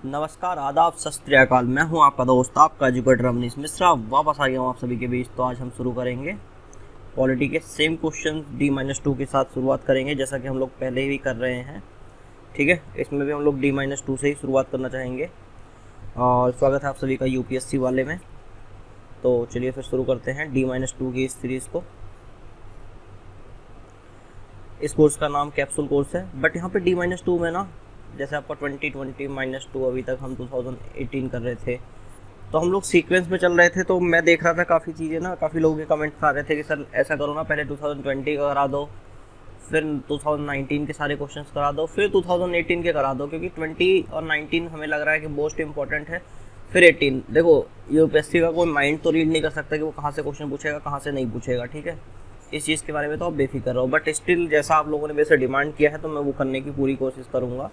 नमस्कार, आदाब, सत श्री अकाल। मैं हूं आपका दोस्त, आपका एजुकेटर रमनीश मिश्रा। वापस आ गया हूं आप सभी के बीच। तो आज हम शुरू करेंगे पॉलिटी के सेम क्वेश्चन D-2 के साथ शुरुआत करेंगे, जैसा कि हम लोग पहले भी कर रहे हैं। ठीक है, इसमें भी हम लोग D-2 से ही शुरुआत करना चाहेंगे। और स्वागत है आप सभी का यूपीएससी वाले में। तो चलिए फिर शुरू करते हैं D-2 की इस सीरीज़ को। इस कोर्स का नाम कैप्सूल कोर्स है, बट यहाँ पे D-2 में ना, जैसे आपका 2020-2 अभी तक हम 2018 कर रहे थे, तो हम लोग सीक्वेंस में चल रहे थे। तो मैं देख रहा था काफ़ी चीज़ें ना, काफ़ी लोगों के कमेंट्स आ रहे थे कि सर ऐसा करो ना, पहले 2020 का करा दो, फिर 2019 के सारे क्वेश्चंस करा दो, फिर 2018 के करा दो, क्योंकि 20 और 19 हमें लग रहा है कि मोस्ट इंपॉर्टेंट है। फिर 18 देखो, यूपीएससी का कोई माइंड तो रीड नहीं कर सकता कि वो कहाँ से क्वेश्चन पूछेगा, कहाँ से नहीं पूछेगा। ठीक है, इस चीज़ के बारे में तो आप बेफिक्र रहो, बट स्टिल जैसा आप लोगों ने मेरे से डिमांड किया है तो मैं वो करने की पूरी कोशिश करूँगा।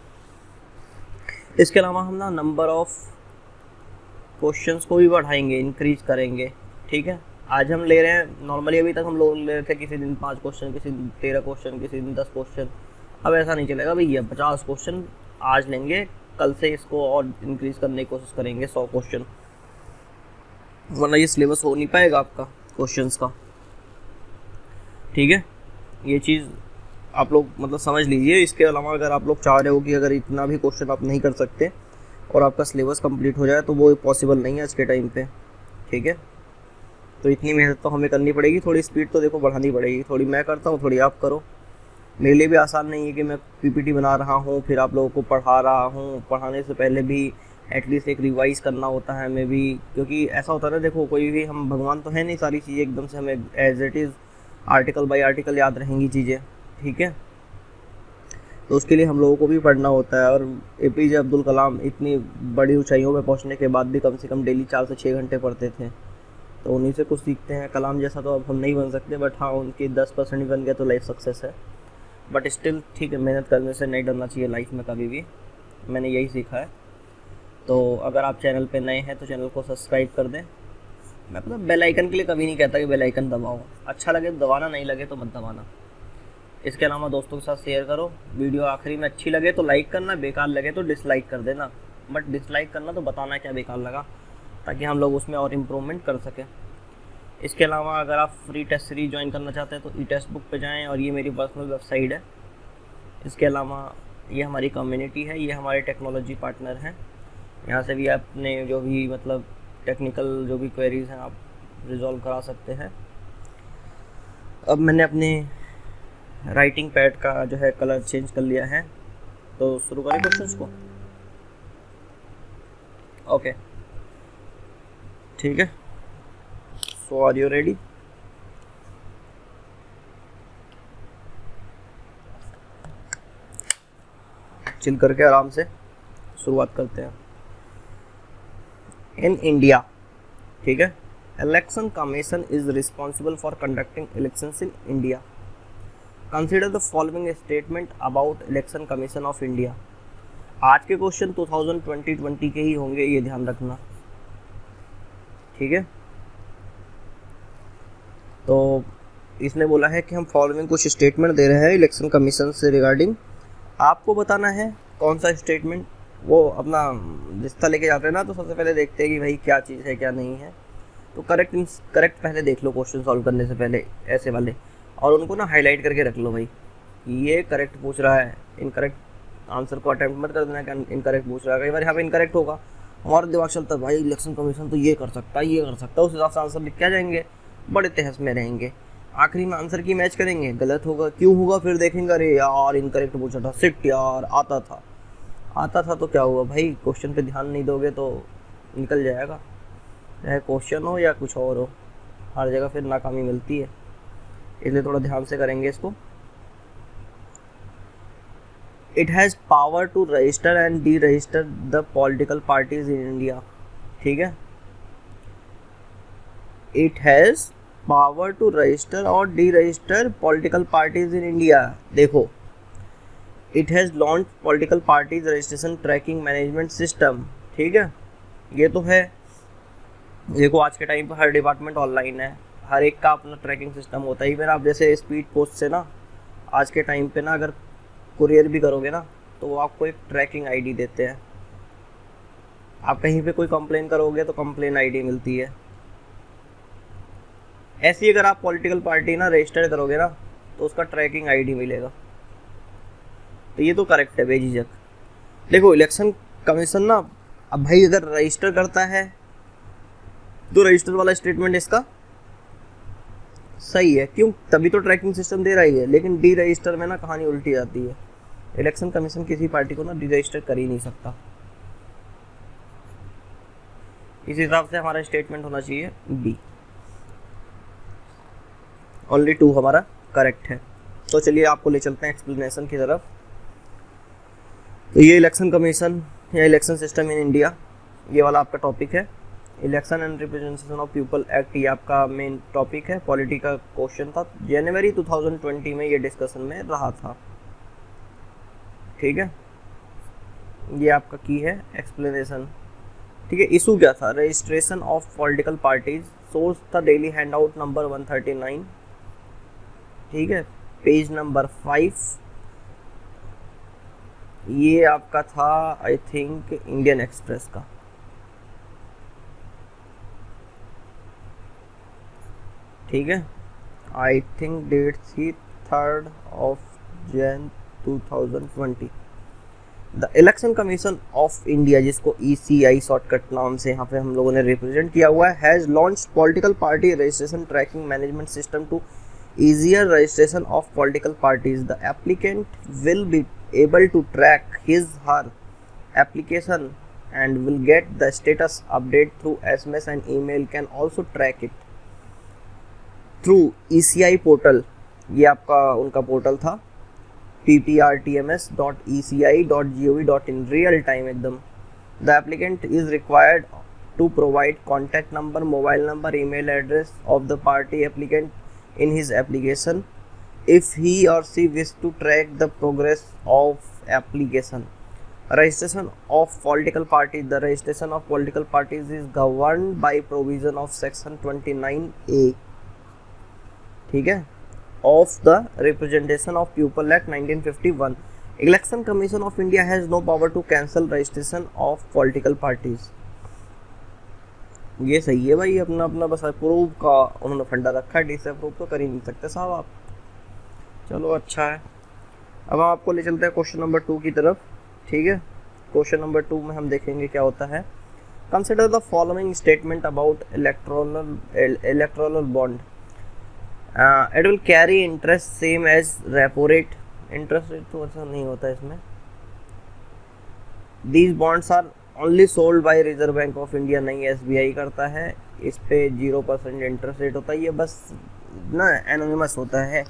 इसके अलावा हम ना नंबर ऑफ क्वेश्चंस को भी बढ़ाएंगे, इंक्रीज करेंगे। ठीक है, आज हम ले रहे हैं, नॉर्मली अभी तक हम लोग ले रहे थे किसी दिन 5 क्वेश्चन, किसी दिन 13 क्वेश्चन, किसी दिन 10 क्वेश्चन। अब ऐसा नहीं चलेगा भैया, 50 क्वेश्चन आज लेंगे, कल से इसको और इंक्रीज करने की कोशिश करेंगे 100 क्वेश्चन, वरना ये सिलेबस हो नहीं पाएगा आपका क्वेश्चंस का। ठीक है, ये चीज़ आप लोग मतलब समझ लीजिए। इसके अलावा अगर आप लोग चाह रहे हो कि अगर इतना भी क्वेश्चन आप नहीं कर सकते और आपका सिलेबस कंप्लीट हो जाए, तो वो पॉसिबल नहीं है आज के टाइम पे। ठीक है, तो इतनी मेहनत तो हमें करनी पड़ेगी, थोड़ी स्पीड तो देखो बढ़ानी पड़ेगी। थोड़ी मैं करता हूँ, थोड़ी आप करो। मेरे लिए भी आसान नहीं है कि मैं पीपीटी बना रहा हूँ, फिर आप लोगों को पढ़ा रहा हूँ। पढ़ाने से पहले भी एटलीस्ट एक रिवाइज़ करना होता है हमें भी, क्योंकि ऐसा होता है ना, देखो कोई भी, हम भगवान तो है नहीं, सारी चीज़ें एकदम से हमें as it is article by article याद रहेंगी चीज़ें। ठीक है, तो उसके लिए हम लोगों को भी पढ़ना होता है। और एपीजे अब्दुल कलाम इतनी बड़ी ऊंचाइयों पर पहुंचने के बाद भी कम से कम डेली 4 से 6 घंटे पढ़ते थे, तो उन्हीं से कुछ सीखते हैं। कलाम जैसा तो अब हम नहीं बन सकते, बट हाँ, उनकी 10% ही बन गया तो लाइफ सक्सेस है। बट स्टिल ठीक है, मेहनत करने से नहीं डरना चाहिए लाइफ में कभी भी, मैंने यही सीखा है। तो अगर आप चैनल पे नए हैं तो चैनल को सब्सक्राइब कर दें। मैं मतलब बेल आइकन के लिए कभी नहीं कहता कि बेल आइकन दबाओ, अच्छा लगे तो दबाना, नहीं लगे तो मत दबाना। इसके अलावा दोस्तों के साथ शेयर करो। वीडियो आखिरी में अच्छी लगे तो लाइक करना, बेकार लगे तो डिसलाइक कर देना, बट डिसलाइक करना तो बताना क्या बेकार लगा, ताकि हम लोग उसमें और इम्प्रूवमेंट कर सकें। इसके अलावा अगर आप फ्री टेस्ट सीरीज ज्वाइन करना चाहते हैं तो ई टेस्ट बुक पर जाएँ, और ये मेरी पर्सनल वेबसाइट है। इसके अलावा ये हमारी कम्युनिटी है, ये हमारे टेक्नोलॉजी पार्टनर हैं। यहाँ से भी आपने जो भी मतलब टेक्निकल जो भी क्वेरीज हैं आप रिजॉल्व करा सकते हैं। अब मैंने अपने राइटिंग पैड का जो है कलर चेंज कर लिया है, तो शुरू करें क्वेश्चंस को। ओके, ठीक है, सो आर यू रेडी? चिल करके आराम से शुरुआत करते हैं। इन इंडिया, ठीक है, election commission is responsible for conducting elections in India. Consider the following statement about election commission of India. आज के क्वेश्चन 2020 के ही होंगे, ये ध्यान रखना। ठीक है, तो इसने बोला है कि हम फॉलोइंग कुछ स्टेटमेंट दे रहे हैं इलेक्शन कमीशन से रिगार्डिंग। आपको बताना है कौन सा स्टेटमेंट। वो अपना रिश्ता लेके जाते हैं ना, तो सबसे पहले देखते हैं कि भाई क्या चीज़ है क्या नहीं है। तो करेक्ट पहले देख लो क्वेश्चन सॉल्व करने से पहले, ऐसे वाले, और उनको ना हाईलाइट करके रख लो भाई, ये करेक्ट पूछ रहा है। इनकरेक्ट आंसर को अटेम्प्ट मत कर देना कि इनकरेक्ट पूछ रहा है, कई बार यहाँ पे इनकरेक्ट होगा, हमारा दिमाग चलता है भाई इलेक्शन कमीशन तो ये कर सकता है, ये कर सकता है, उस हिसाब से आंसर लिख के आ जाएंगे, बड़े तहस में रहेंगे। आखिरी में आंसर की मैच करेंगे, गलत होगा, क्यों होगा, फिर देखेंगे अरे यार इनकरेक्ट पूछा था, सिट यार, आता था तो क्या हुआ भाई, क्वेश्चन पे ध्यान नहीं दोगे तो निकल जाएगा, चाहे क्वेश्चन हो या कुछ और हो, हर जगह फिर नाकामी मिलती है। इसलिए थोड़ा ध्यान से करेंगे इसको। It has power to register and deregister the political parties in India. ठीक है, it has power to register और deregister political parties in India. देखो, it has launch political parties registration tracking management system. ठीक है, ये तो है। देखो आज के टाइम पर हर डिपार्टमेंट ऑनलाइन है, हर एक का अपना ट्रैकिंग सिस्टम होता है। इवन आप जैसे स्पीड पोस्ट से ना, आज के टाइम पे ना अगर कुरियर भी करोगे ना, तो वो आपको एक ट्रैकिंग आईडी देते हैं। आप कहीं पे कोई कंप्लेन करोगे तो कंप्लेन आईडी मिलती है। ऐसी अगर आप पॉलिटिकल पार्टी ना रजिस्टर करोगे ना तो उसका ट्रैकिंग आईडी मिलेगा। तो ये तो करेक्ट है बेझिझक। देखो इलेक्शन कमीशन ना, अब भाई अगर रजिस्टर करता है तो रजिस्टर वाला स्टेटमेंट इसका सही है, क्यों? तभी तो ट्रैकिंग सिस्टम दे रही है। लेकिन डी रजिस्टर में ना कहानी उल्टी जाती है। इलेक्शन कमीशन किसी पार्टी को ना डी रजिस्टर कर ही नहीं सकता। इस हिसाब से हमारा स्टेटमेंट होना चाहिए बी। ओनली 2 हमारा करेक्ट है। तो चलिए आपको ले चलते हैं एक्सप्लेनेशन की तरफ। तो ये इलेक्शन कमीशन या इलेक्शन सिस्टम इन इंडिया, ये वाला आपका टॉपिक है। Election and representation of people act, ये आपका मेन टॉपिक है। पॉलिटी का क्वेश्चन था, जनवरी 2020 में ये डिस्कशन में रहा था। ठीक है, ये आपका की है एक्सप्लेनेशन। ठीक है, इशू क्या था? Registration of political parties. Source था डेली हैंड आउट नंबर 139। ठीक है, पेज नंबर 5। ये आपका था आई थिंक इंडियन एक्सप्रेस का। ठीक है, आई थिंक डेट थी 3 Jan 2020। The election commission of India, जिसको ECI शॉर्टकट नाम से यहाँ पे हम लोगों ने रिप्रेजेंट किया हुआ है, has launch political party registration tracking management system to easier registration of political parties. The applicant will be able to track his/her application and will get the status update through SMS and email. Can also track it through ECI portal. ये आपका उनका portal था pprtms.eci.gov.in, real time एकदम। The applicant is required to provide contact number, mobile number, email address of the party applicant in his application if he or she wish to track the progress of application. Registration of political parties. The registration of political parties is governed by provision of section 29A, ठीक है, of the Representation of People Act 1951. Election Commission of India has no power to cancel registration of political parties. ये सही है भाई, अपना अपना बस approve का उन्होंने फंडा रखा है, डिसअप्रूव तो कर ही नहीं सकते साहब आप। चलो अच्छा है। अब हम आपको ले चलते हैं क्वेश्चन नंबर 2 की तरफ। ठीक है, क्वेश्चन नंबर 2 में हम देखेंगे क्या होता है। Consider the following statement about electoral bond. It will carry interest same as repo rate. Interest rate तो अच्छा नहीं होता इसमें। These bonds are only sold by Reserve Bank of India, नहीं SBI करता है। इस पे 0% इंटरेस्ट रेट होता है। ये बस ना एनोनिमस होता है।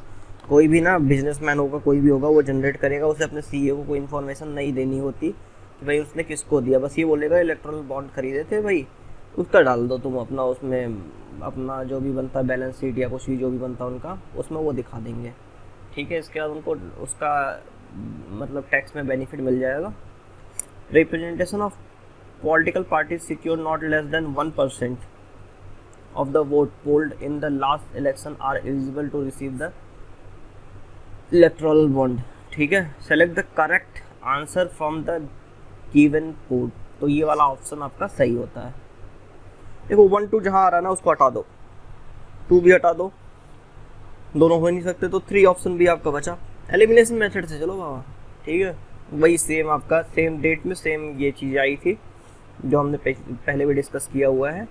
कोई भी ना बिजनेसमैन होगा, कोई भी होगा, वो जनरेट करेगा, उसे अपने CEO को कोई इन्फॉर्मेशन नहीं देनी होती कि भाई उसने किसको दिया। बस ये बोलेगा इलेक्ट्रल बॉन्ड खरीदे थे भाई, उसका डाल दो तुम अपना, उसमें अपना जो भी बनता है बैलेंस शीट या कुछ भी जो भी बनता है उनका, उसमें वो दिखा देंगे। ठीक है, इसके बाद उनको उसका मतलब टैक्स में बेनिफिट मिल जाएगा। Representation of political parties secure not less than 1% of the vote polled in the last election are eligible to receive the electoral bond. ठीक है, select the correct answer from the given code. तो ये वाला option आपका सही होता है। देखो 1 2 जहाँ आ रहा है ना उसको हटा दो, 2 भी हटा दो, दोनों हो नहीं सकते तो 3 ऑप्शन भी आपका बचा। एलिमिनेशन मेथड से चलो बाबा। ठीक है, वही सेम आपका सेम डेट में सेम ये चीज़ आई थी जो हमने पहले भी डिस्कस किया हुआ है।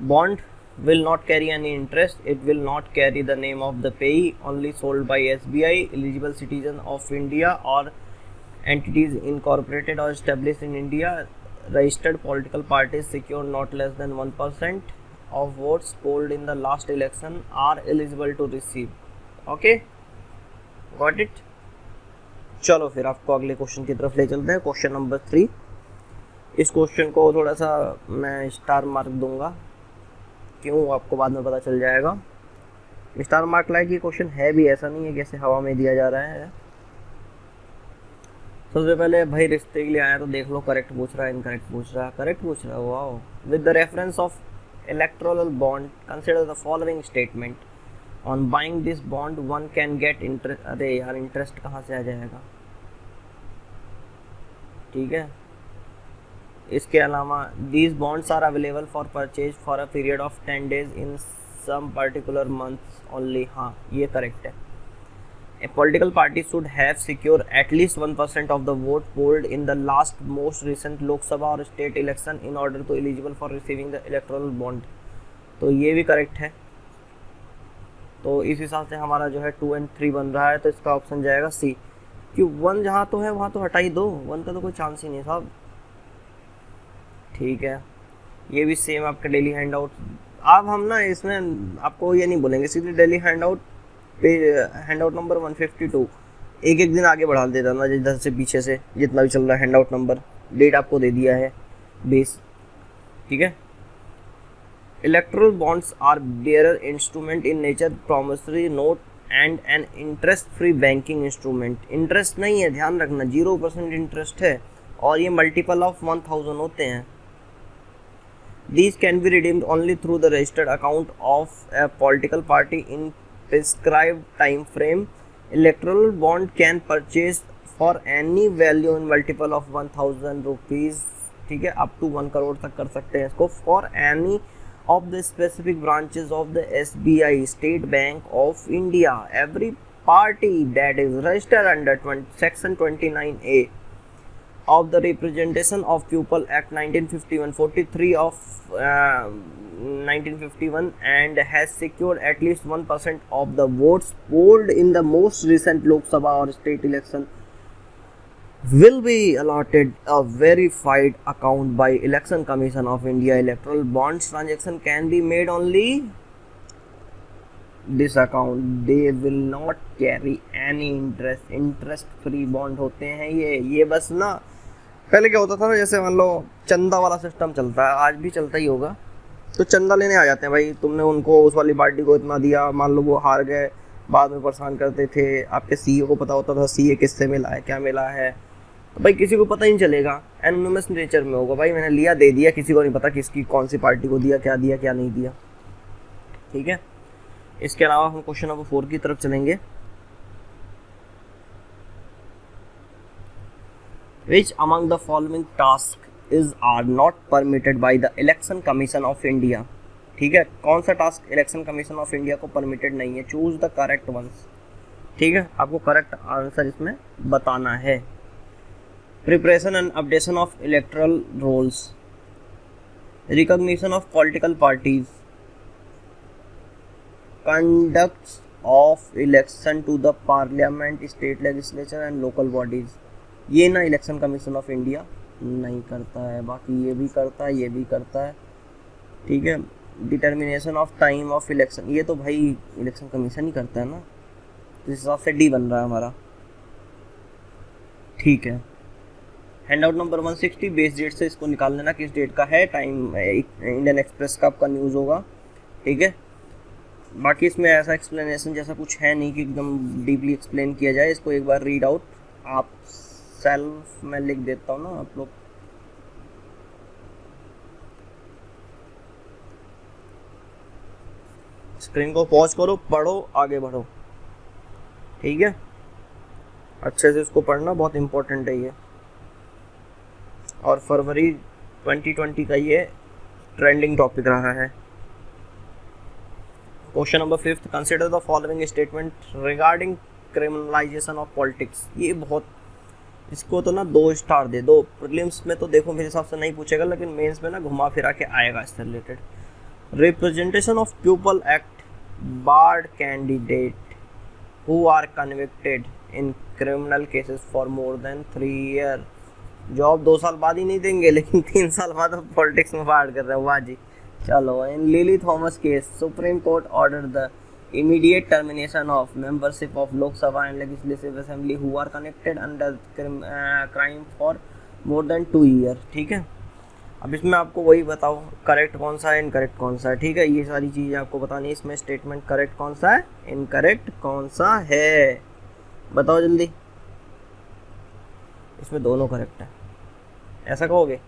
Bond will not carry any interest, it will not carry the name of the payee, only sold by SBI, eligible citizen of India or entities incorporated or established in India, registered political parties secure not less than 1% of votes polled in the last election are eligible to receive. Okay, got it? चलो फिर आपको अगले question की तरफ ले चलते हैं। Question number 3। इस क्वेश्चन को थोड़ा सा मैं स्टार मार्क दूंगा, क्यों आपको बाद में पता चल जाएगा। स्टार मार्क लाइक ये क्वेश्चन है भी, ऐसा नहीं है कैसे हवा में दिया जा रहा है। सबसे पहले भाई रिश्ते के लिए आया तो देख लो, करेक्ट पूछ रहा है इनकरेक्ट पूछ रहा है, करेक्ट पूछ रहा है। Wow. With the reference of electoral bond consider the following statement on buying this bond one can get interest. अरे यार इंटरेस्ट कहाँ से आ जाएगा। ठीक है, इसके अलावा these bonds are available for purchase for a period of 10 days in some particular months only. हाँ ये करेक्ट है। A political party should have secured at least 1% of the vote polled in the last most recent Lok Sabha और state election in order to eligible for receiving the electoral bond। तो ये भी correct है। तो इस हिसाब से हमारा जो है 2 और 3 बन रहा है, तो इसका ऑप्शन जाएगा सी। क्यों 1 जहाँ तो है वहाँ तो हटा ही दो, 1 का तो कोई चांस ही नहीं साहब। ठीक है, ये भी सेम आपका डेली हैंड आउट। अब हम ना इसमें आपको ये नहीं बोलेंगे, सीधे डेली हैंड आउट पे हैंड आउट नंबर 152 एक एक दिन आगे बढ़ा देता ना, इधर से पीछे से जितना भी चल रहा है हैंड आउट नंबर। डेट आपको दे दिया है 20। ठीक है। Electoral bonds are bearer instrument in nature, promissory note and an interest free banking instrument. Interest नहीं है, ध्यान रखना, 0% इंटरेस्ट है और ये मल्टीपल ऑफ 1000 होते हैं। These can be redeemed only through the registered account of a political party in prescribed time frame. Electoral bond can purchase for any value in multiple of 1000 rupees। ठीक है, up to 1 crore तक कर सकते हैं इसको। For any of the specific branches of the SBI, State Bank of India, every party that is registered under section 29A of the Representation of People Act 1951, 43 of 1951 and has secured at least 1% of the votes polled in the most recent Lok Sabha or state election will be allotted a verified account by Election Commission of India. Electoral bonds transaction can be made only this account. They will not carry any interest। interest free bond होते हैं ये बस ना, पहले क्या होता था ना, जैसे मान लो चंदा वाला सिस्टम चलता है, आज भी चलता ही होगा। तो चंदा लेने आ जाते हैं, भाई तुमने उनको उस वाली पार्टी को इतना दिया, मान लो वो हार गए, बाद में परेशान करते थे। आपके सीए को पता होता था सीए किससे मिला है, क्या मिला है, तो भाई किसी को पता ही नहीं चलेगा, एनोनिमस नेचर में होगा। भाई मैंने लिया दे दिया, किसी को नहीं पता किसकी कौन सी पार्टी को दिया क्या नहीं दिया। ठीक है। इसके अलावा हम क्वेश्चन नंबर 4 की तरफ चलेंगे। Which among the following tasks are not permitted by the Election Commission of India? ठीक है, कौन सा task election commission of India को परमिटेड नहीं है? Choose the correct ones. ठीक है, आपको करेक्ट आंसर इसमें बताना है। Preparation and updation of electoral rolls, recognition of political parties, conduct of election to the parliament, state legislature and local bodies. ये ना इलेक्शन कमीशन ऑफ इंडिया नहीं करता है, बाकी ये भी करता है, ये भी करता है। ठीक है। Determination of time of election, ये तो भाई इलेक्शन कमीशन ही करता है ना, तो इस हिसाब से डी बन रहा है हमारा। ठीक है। Handout number 160 base date से इसको निकाल लेना किस डेट का है। टाइम इंडियन एक्सप्रेस का आपका न्यूज़ होगा। ठीक है। बाकी इसमें ऐसा एक्सप्लेनेशन जैसा कुछ है नहीं कि एकदम डीपली एक्सप्लेन किया जाए। इसको एक बार रीड आउट आप सेल्फ में लिख देता हूँ ना, आप लोग स्क्रीन को पॉज करो, पढ़ो, आगे बढ़ो। ठीक है, अच्छे से इसको पढ़ना, बहुत इंपॉर्टेंट है ये। और फरवरी 2020 का ये ट्रेंडिंग टॉपिक रहा है। Question number 5, consider the following statement regarding criminalisation of politics. ये बहुत, इसको तो ना 2 स्टार दे दो। प्रीलिम्स में तो देखो मेरे हिसाब से नहीं पूछेगा, लेकिन मेंस में ना घुमा फिरा के आएगा इससे related. Representation of people act barred candidate who are convicted in criminal cases for more than 3 year. जॉब 2 साल बाद ही नहीं देंगे, लेकिन 3 साल बाद अब पॉलिटिक्स में बाढ़ कर रहे हो, वाह जी। चलो, in Lily Thomas case supreme court order the immediate termination of membership of Lok Sabha and Legislative Assembly who are connected under crime for more than 2 years। ठीक है। अब इसमें आपको वही बताओ करेक्ट कौन सा है, इनकरेक्ट कौन सा है। ठीक है, ये सारी चीज़ें आपको बतानी है। इसमें स्टेटमेंट करेक्ट कौन सा है, इनकरेक्ट कौन सा है, बताओ जल्दी। इसमें दोनों करेक्ट है, ऐसा कहोगे?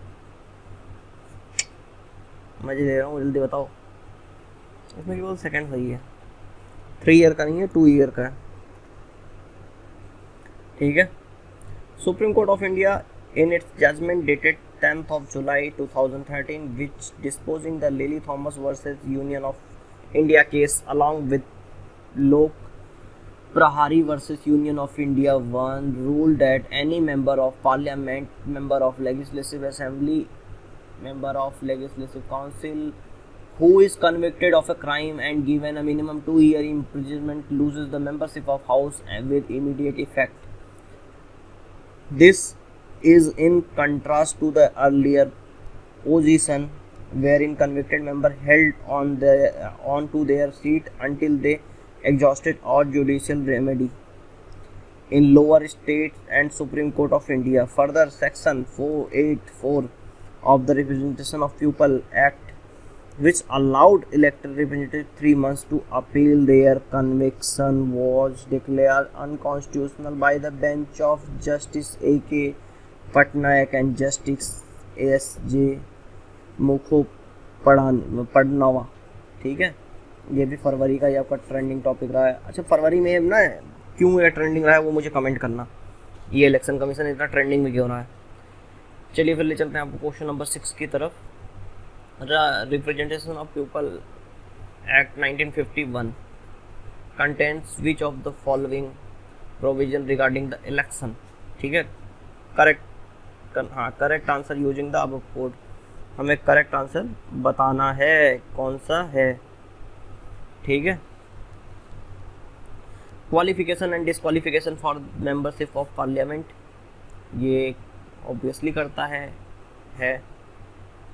मजे ले रहा हूँ, जल्दी बताओ। इसमें केवल सेकंड सही है, 3 ईयर का नहीं है, 2 ईयर का है। ठीक है। Supreme court of India In its judgment dated 10th of July 2013, which disposing the Lily Thomas versus Union of India case along with Lok Prahari versus Union of India 1 ruled that any member of parliament, member of legislative assembly, member of legislative council who is convicted of a crime and given a minimum 2-year imprisonment loses the membership of house with immediate effect. This is in contrast to the earlier position wherein convicted member held on to their seat until they exhausted all judicial remedy in lower states and Supreme Court of India. Further, Section 484 of the Representation of People Act, which allowed elected representatives 3 months to appeal their conviction, was declared unconstitutional by the bench of Justice A.K. Patnaik and Justice S.J. Mukhopadhyay. ठीक है, ये भी फरवरी का ये आपका trending topic रहा है। अच्छा, फरवरी में ना क्यों ये ट्रेंडिंग रहा है वो मुझे कमेंट करना, ये इलेक्शन कमीशन इतना ट्रेंडिंग में क्यों रहा है। चलिए फिर ले चलते हैं आपको क्वेश्चन नंबर 6 की तरफ। Representation of people act 1951 contains which of the following provision regarding the election. ठीक है, correct answer using the above code. हमें करेक्ट आंसर बताना है कौन सा है। ठीक है, qualification and disqualification for membership of parliament, ये ऑब्वियसली करता है।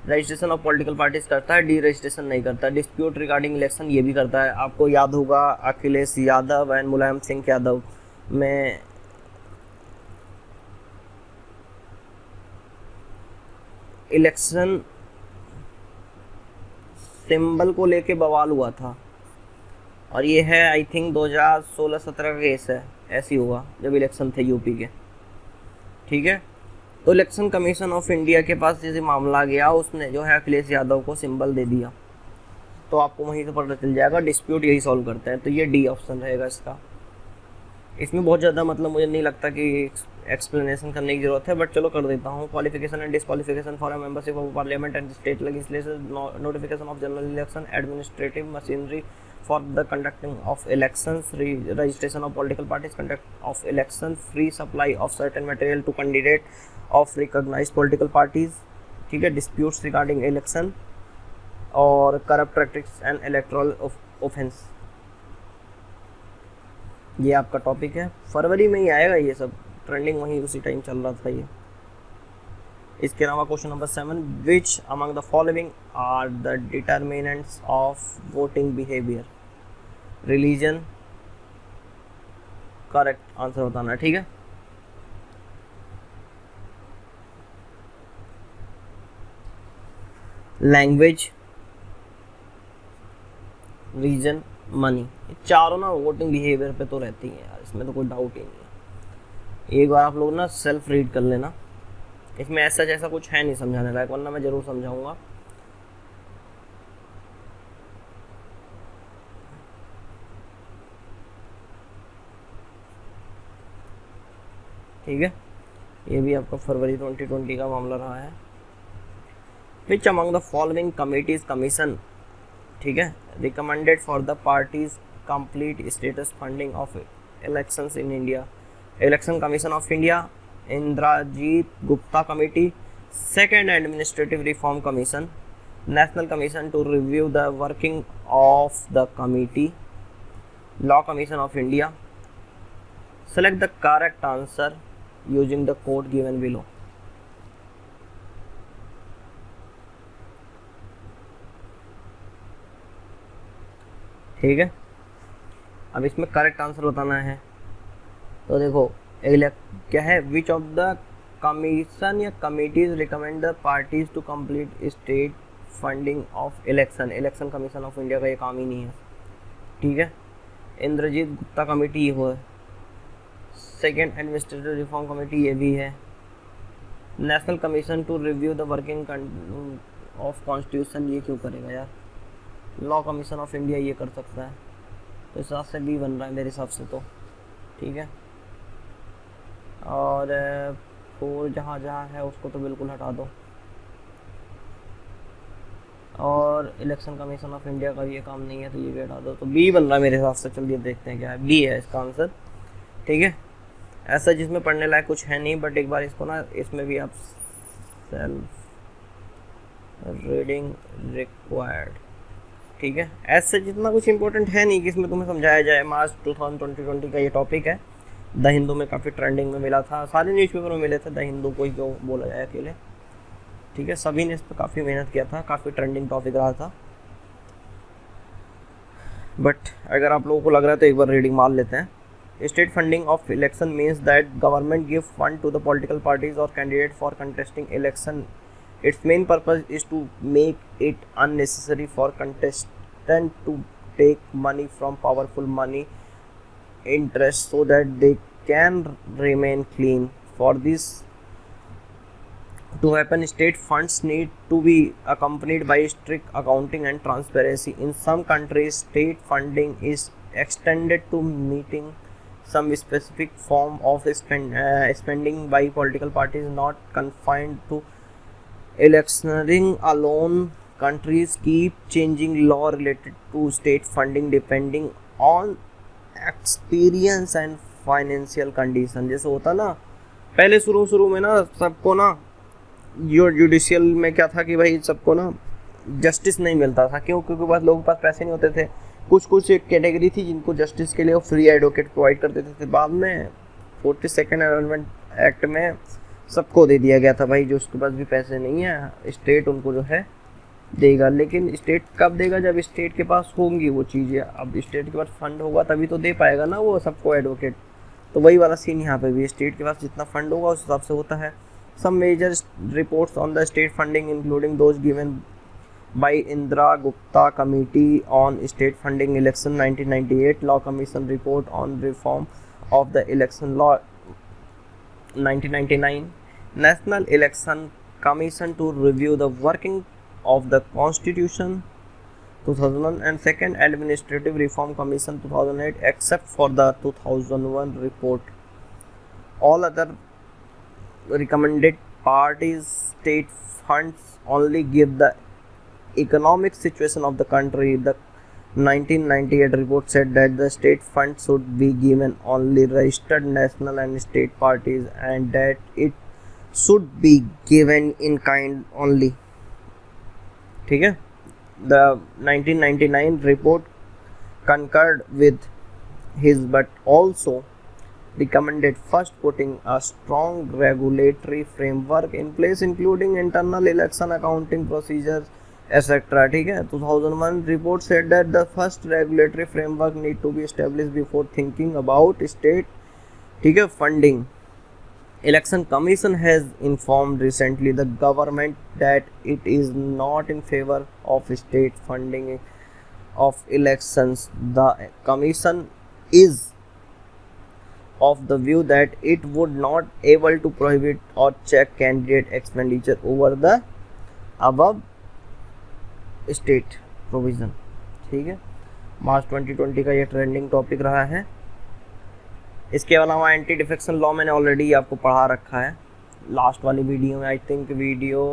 रजिस्ट्रेशन ऑफ पॉलिटिकल पार्टीज करता है, डी रजिस्ट्रेशन नहीं करता। डिस्प्यूट रिगार्डिंग इलेक्शन ये भी करता है। आपको याद होगा अखिलेश यादव एंड मुलायम सिंह यादव में इलेक्शन सिंबल को लेके बवाल हुआ था, और ये है आई थिंक 2016-17 का केस है, ऐसी हुआ जब इलेक्शन थे यूपी के। ठीक है, तो इलेक्शन कमीशन ऑफ इंडिया के पास जैसे मामला गया, उसने जो है अखिलेश यादव को सिंबल दे दिया, तो आपको वहीं से पता चल जाएगा डिस्प्यूट यही सॉल्व करते हैं। तो ये डी ऑप्शन रहेगा इसका। इसमें बहुत ज़्यादा मतलब मुझे नहीं लगता कि एक्सप्लेनेशन करने की जरूरत है, बट चलो कर देता हूँ। Qualification and disqualification for a membership of parliament and state legislature, notification of general election, administrative machinery for the conducting of elections, registration of political parties, conduct of election, free supply of certain material to candidate of recognized political parties। ठीक है, disputes regarding election और corrupt practice and electoral offense, ये आपका topic है। फरवरी में ही आएगा ये सब, ट्रेंडिंग वहीं उसी टाइम चल रहा था ये। इसके अलावा question number 7, which among the following are the determinants of voting behaviour. Religion, correct answer बताना है। ठीक है, लैंग्वेज, रीजन, मनी, चारों ना वोटिंग बिहेवियर पे तो रहती हैं यार, इसमें तो कोई डाउट ही नहीं है। एक बार आप लोग ना सेल्फ रीड कर लेना, इसमें ऐसा जैसा कुछ है नहीं समझाने लायक, वरना मैं ज़रूर समझाऊंगा। ठीक है, ये भी आपका फरवरी 2020 का मामला रहा है। Which among the following committees commission, ठीक है, recommended for the parties complete status funding of elections in India. Election commission of India, Indrajit Gupta committee, second administrative reform commission, national commission to review the working of the committee, law commission of India. Select the correct answer using the code given below. ठीक है, अब इसमें correct answer बताना है। तो देखो क्या है, विच ऑफ द कमीशन या committees recommend the parties to complete state funding of election. Election commission of India का ये काम ही नहीं है। ठीक है, इंद्रजीत गुप्ता कमेटी ये हो है, सेकेंड एडमिनिस्ट्रेटिव रिफॉर्म कमेटी ये भी है, national commission to review the working of constitution ये क्यों करेगा यार, लॉ कमीशन ऑफ इंडिया ये कर सकता है। तो इस हिसाब से भी बन रहा है मेरे हिसाब से तो। ठीक है, और स्कोर जहाँ जहाँ है उसको तो बिल्कुल हटा दो। और इलेक्शन कमीशन ऑफ इंडिया का ये काम नहीं है तो ये भी हटा दो। तो बी बन रहा है मेरे हिसाब से। चलिए देखते हैं क्या है। बी है इसका आंसर, ठीक है। ऐसा जिसमें पढ़ने लायक कुछ है नहीं, बट एक बार इसको ना, इसमें भी आप सेल्फ रीडिंग रिक्वायर्ड, ठीक है। ऐसे जितना कुछ इंपॉर्टेंट है नहीं कि इसमें तुम्हें समझाया जाए। मार्च 2020 का ये टॉपिक है। द हिंदू में काफ़ी ट्रेंडिंग में मिला था, सारे न्यूज़पेपर में मिले थे, द हिंदू को ही क्यों बोला जाए अकेले, ठीक है। सभी ने इस पर काफ़ी मेहनत किया था, काफ़ी ट्रेंडिंग टॉपिक रहा था। बट अगर आप लोगों को लग रहा है तो एक बार रीडिंग मार लेते हैं। State funding of election means that government give fund to the political parties or candidate for contesting election. Its main purpose is to make it unnecessary for contestant to take money from powerful money interests so that they can remain clean. For this to happen, state funds need to be accompanied by strict accounting and transparency. In some countries, state funding is extended to meeting some specific form of spending by political parties, not confined to electioneering alone. Countries keep changing law related to state funding depending on experience and financial condition. जैसे होता ना पहले शुरू में ना सबको ना judicial में क्या था कि भाई सबको ना जस्टिस नहीं मिलता था। क्यों? क्योंकि बस लोगों के पास पैसे नहीं होते थे। कुछ एक कैटेगरी थी जिनको जस्टिस के लिए वो फ्री एडवोकेट प्रोवाइड कर देते थे। बाद में 42nd अमेंडमेंट एक्ट में सबको दे दिया गया था भाई, जो उसके पास भी पैसे नहीं है स्टेट उनको जो है देगा। लेकिन स्टेट कब देगा? जब स्टेट के पास होंगी वो चीज़ें। अब स्टेट के पास फंड होगा तभी तो दे पाएगा ना वो सबको एडवोकेट। तो वही वाला सीन यहाँ पे भी, स्टेट के पास जितना फंड होगा उस हिसाब से होता है। Some major reports on the state funding including those given by Indra Gupta Committee on State Funding Election 1998, Law Commission Report on Reform of the Election Law 1999, National Election Commission to review the working of the Constitution 2000, and Second Administrative Reform Commission 2008, except for the 2001 report. All other recommended parties state funds only give the economic situation of the country. The 1998 report said that the state funds should be given only registered national and state parties, and that it should be given in kind only, ठीक है। The 1999 report concurred with his, but also recommended first putting a strong regulatory framework in place, including internal election accounting procedures, etc. ठीक है। 2001 report said that the first regulatory framework need to be established before thinking about state, ठीक है, funding. Election Commission has informed recently the government that it is not in favor of state funding of elections. The commission is of the view that it would not able to prohibit or check candidate expenditure over the above state provision, ठीक है। मार्च 2020 का ये trending topic रहा है। इसके अलावा anti defection law मैंने already आपको पढ़ा रखा है लास्ट वाली वीडियो में, आई थिंक वीडियो,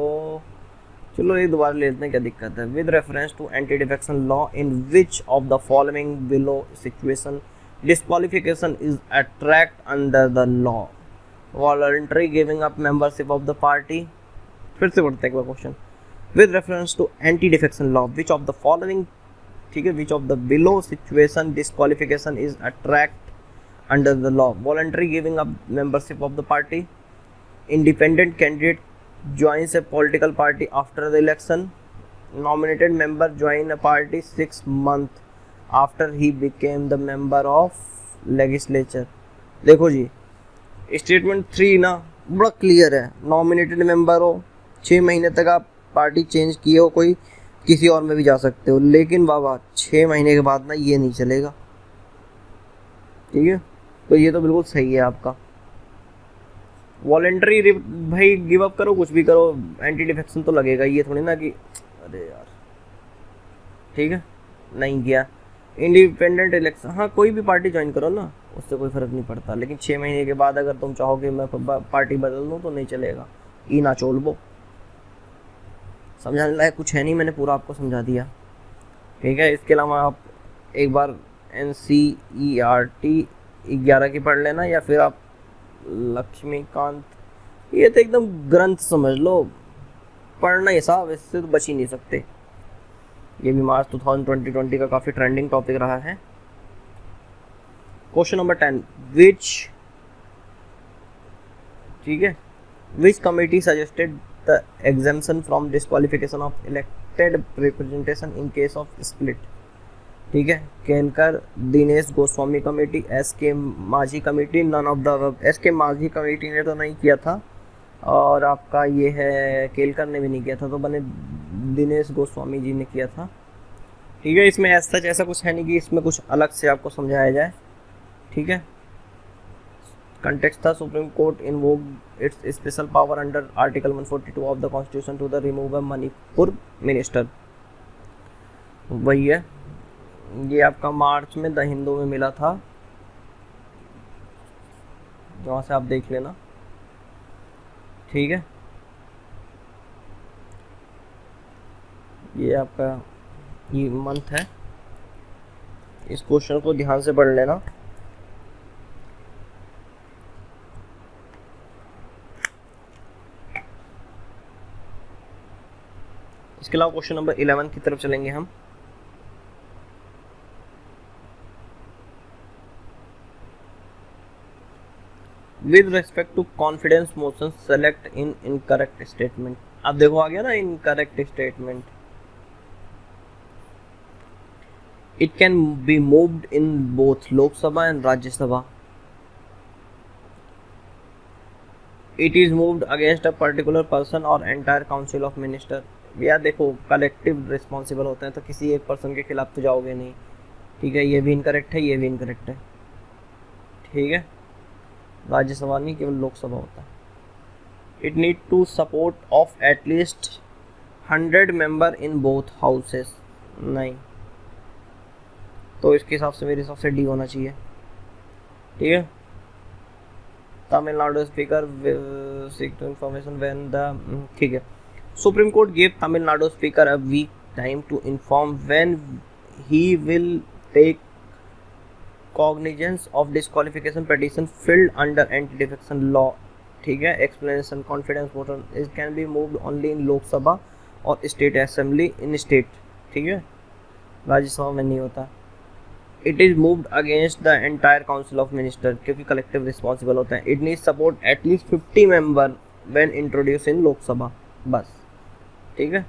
चलो ये दोबारा ले लेते हैं, क्या दिक्कत है। With reference to anti defection law in which of the following below situation disqualification is attract under the law? Voluntary giving up membership of the party. फिर से पढ़ते हैं एक बार question. With reference to anti-defection law, which of the following, ठीक है, which of the below situation disqualification is attract under the law? Voluntary giving up membership of the party, independent candidate joins a political party after the election, nominated member join a party 6 months after he became the member of legislature। देखो जी, statement 3 ना बड़ा clear है। Nominated member हो, 6 महीने तक आप party change किए हो, कोई किसी और में भी जा सकते हो, लेकिन बाबा 6 महीने के बाद ना ये नहीं चलेगा, ठीक है। तो ये तो बिल्कुल सही है आपका। वॉलेंट्री भाई गिव अप करो, कुछ भी करो, एंटी डिफेक्शन तो लगेगा। ये थोड़ी ना कि अरे यार, ठीक है, नहीं किया। इंडिपेंडेंट इलेक्शन, हाँ कोई भी पार्टी ज्वाइन करो ना, उससे कोई फ़र्क नहीं पड़ता। लेकिन 6 महीने के बाद अगर तुम चाहो कि मैं पार्टी बदल दूँ तो नहीं चलेगा, ई ना चोल वो। समझाने लायक कुछ है नहीं, मैंने पूरा आपको समझा दिया, ठीक है। इसके अलावा आप एक बार NCERT 11 की पढ़ लेना, या फिर आप लक्ष्मीकांत, ये तो एकदम ग्रंथ समझ लो, पढ़ना ही साहब, इससे तो बच ही नहीं सकते। ये भी मार्च 2020 का काफ़ी ट्रेंडिंग टॉपिक रहा है। क्वेश्चन नंबर 10, विच, ठीक है, which committee suggested the exemption from disqualification of elected representation in case of split, ठीक है। Kelkar Dinesh Goswami committee, SK Majhi committee, none of the. SK Majhi committee ने तो नहीं किया था, और आपका ये है केलकर ने भी नहीं किया था, तो बने दिनेश गोस्वामी जी ने किया था, ठीक है। इसमें सच ऐसा कुछ है नहीं कि इसमें कुछ अलग से आपको समझाया जाए, ठीक है। कंटेक्स्ट था, supreme court invoked its special power under article 142 of the constitution to the remove Manipur minister, वही है। ये आपका मार्च में द हिंदू में मिला था, वहाँ से आप देख लेना, ठीक है। ये आपका ये मंथ है, इस क्वेश्चन को ध्यान से पढ़ लेना। इसके अलावा क्वेश्चन नंबर 11 की तरफ चलेंगे हम। With respect to confidence motion select in incorrect statement. अब देखो आ गया ना incorrect statement. It can be moved in both Lok Sabha and Rajya Sabha. It is moved against a particular person और एंटायर काउंसिल ऑफ मिनिस्टर। यार देखो कलेक्टिव रिस्पॉन्सिबल होते हैं, तो किसी एक पर्सन के खिलाफ तो जाओगे नहीं, ठीक है। ये भी इनकरेक्ट है, ये भी इनकरेक्ट है, ठीक है। राज्यसभा नहीं, केवल लोकसभा होता है। It need to support of at least 100 member in both houses, नहीं, तो इसके हिसाब से मेरे हिसाब से डी होना चाहिए, ठीक है। Tamil Nadu speaker seek to information when the, ठीक है। Supreme court give Tamil Nadu speaker a week time to inform when he will take cognizance of disqualification petition filed under anti-defection law, ठीक है। explanation confidence voter it can be moved only in Lok Sabha और state assembly in state, ठीक है। राज्यसभा में नहीं होता। it is moved against the entire council of minister, क्योंकि collective responsible होता है। it needs support at least 50 member when introduced in Lok Sabha, बस, ठीक है।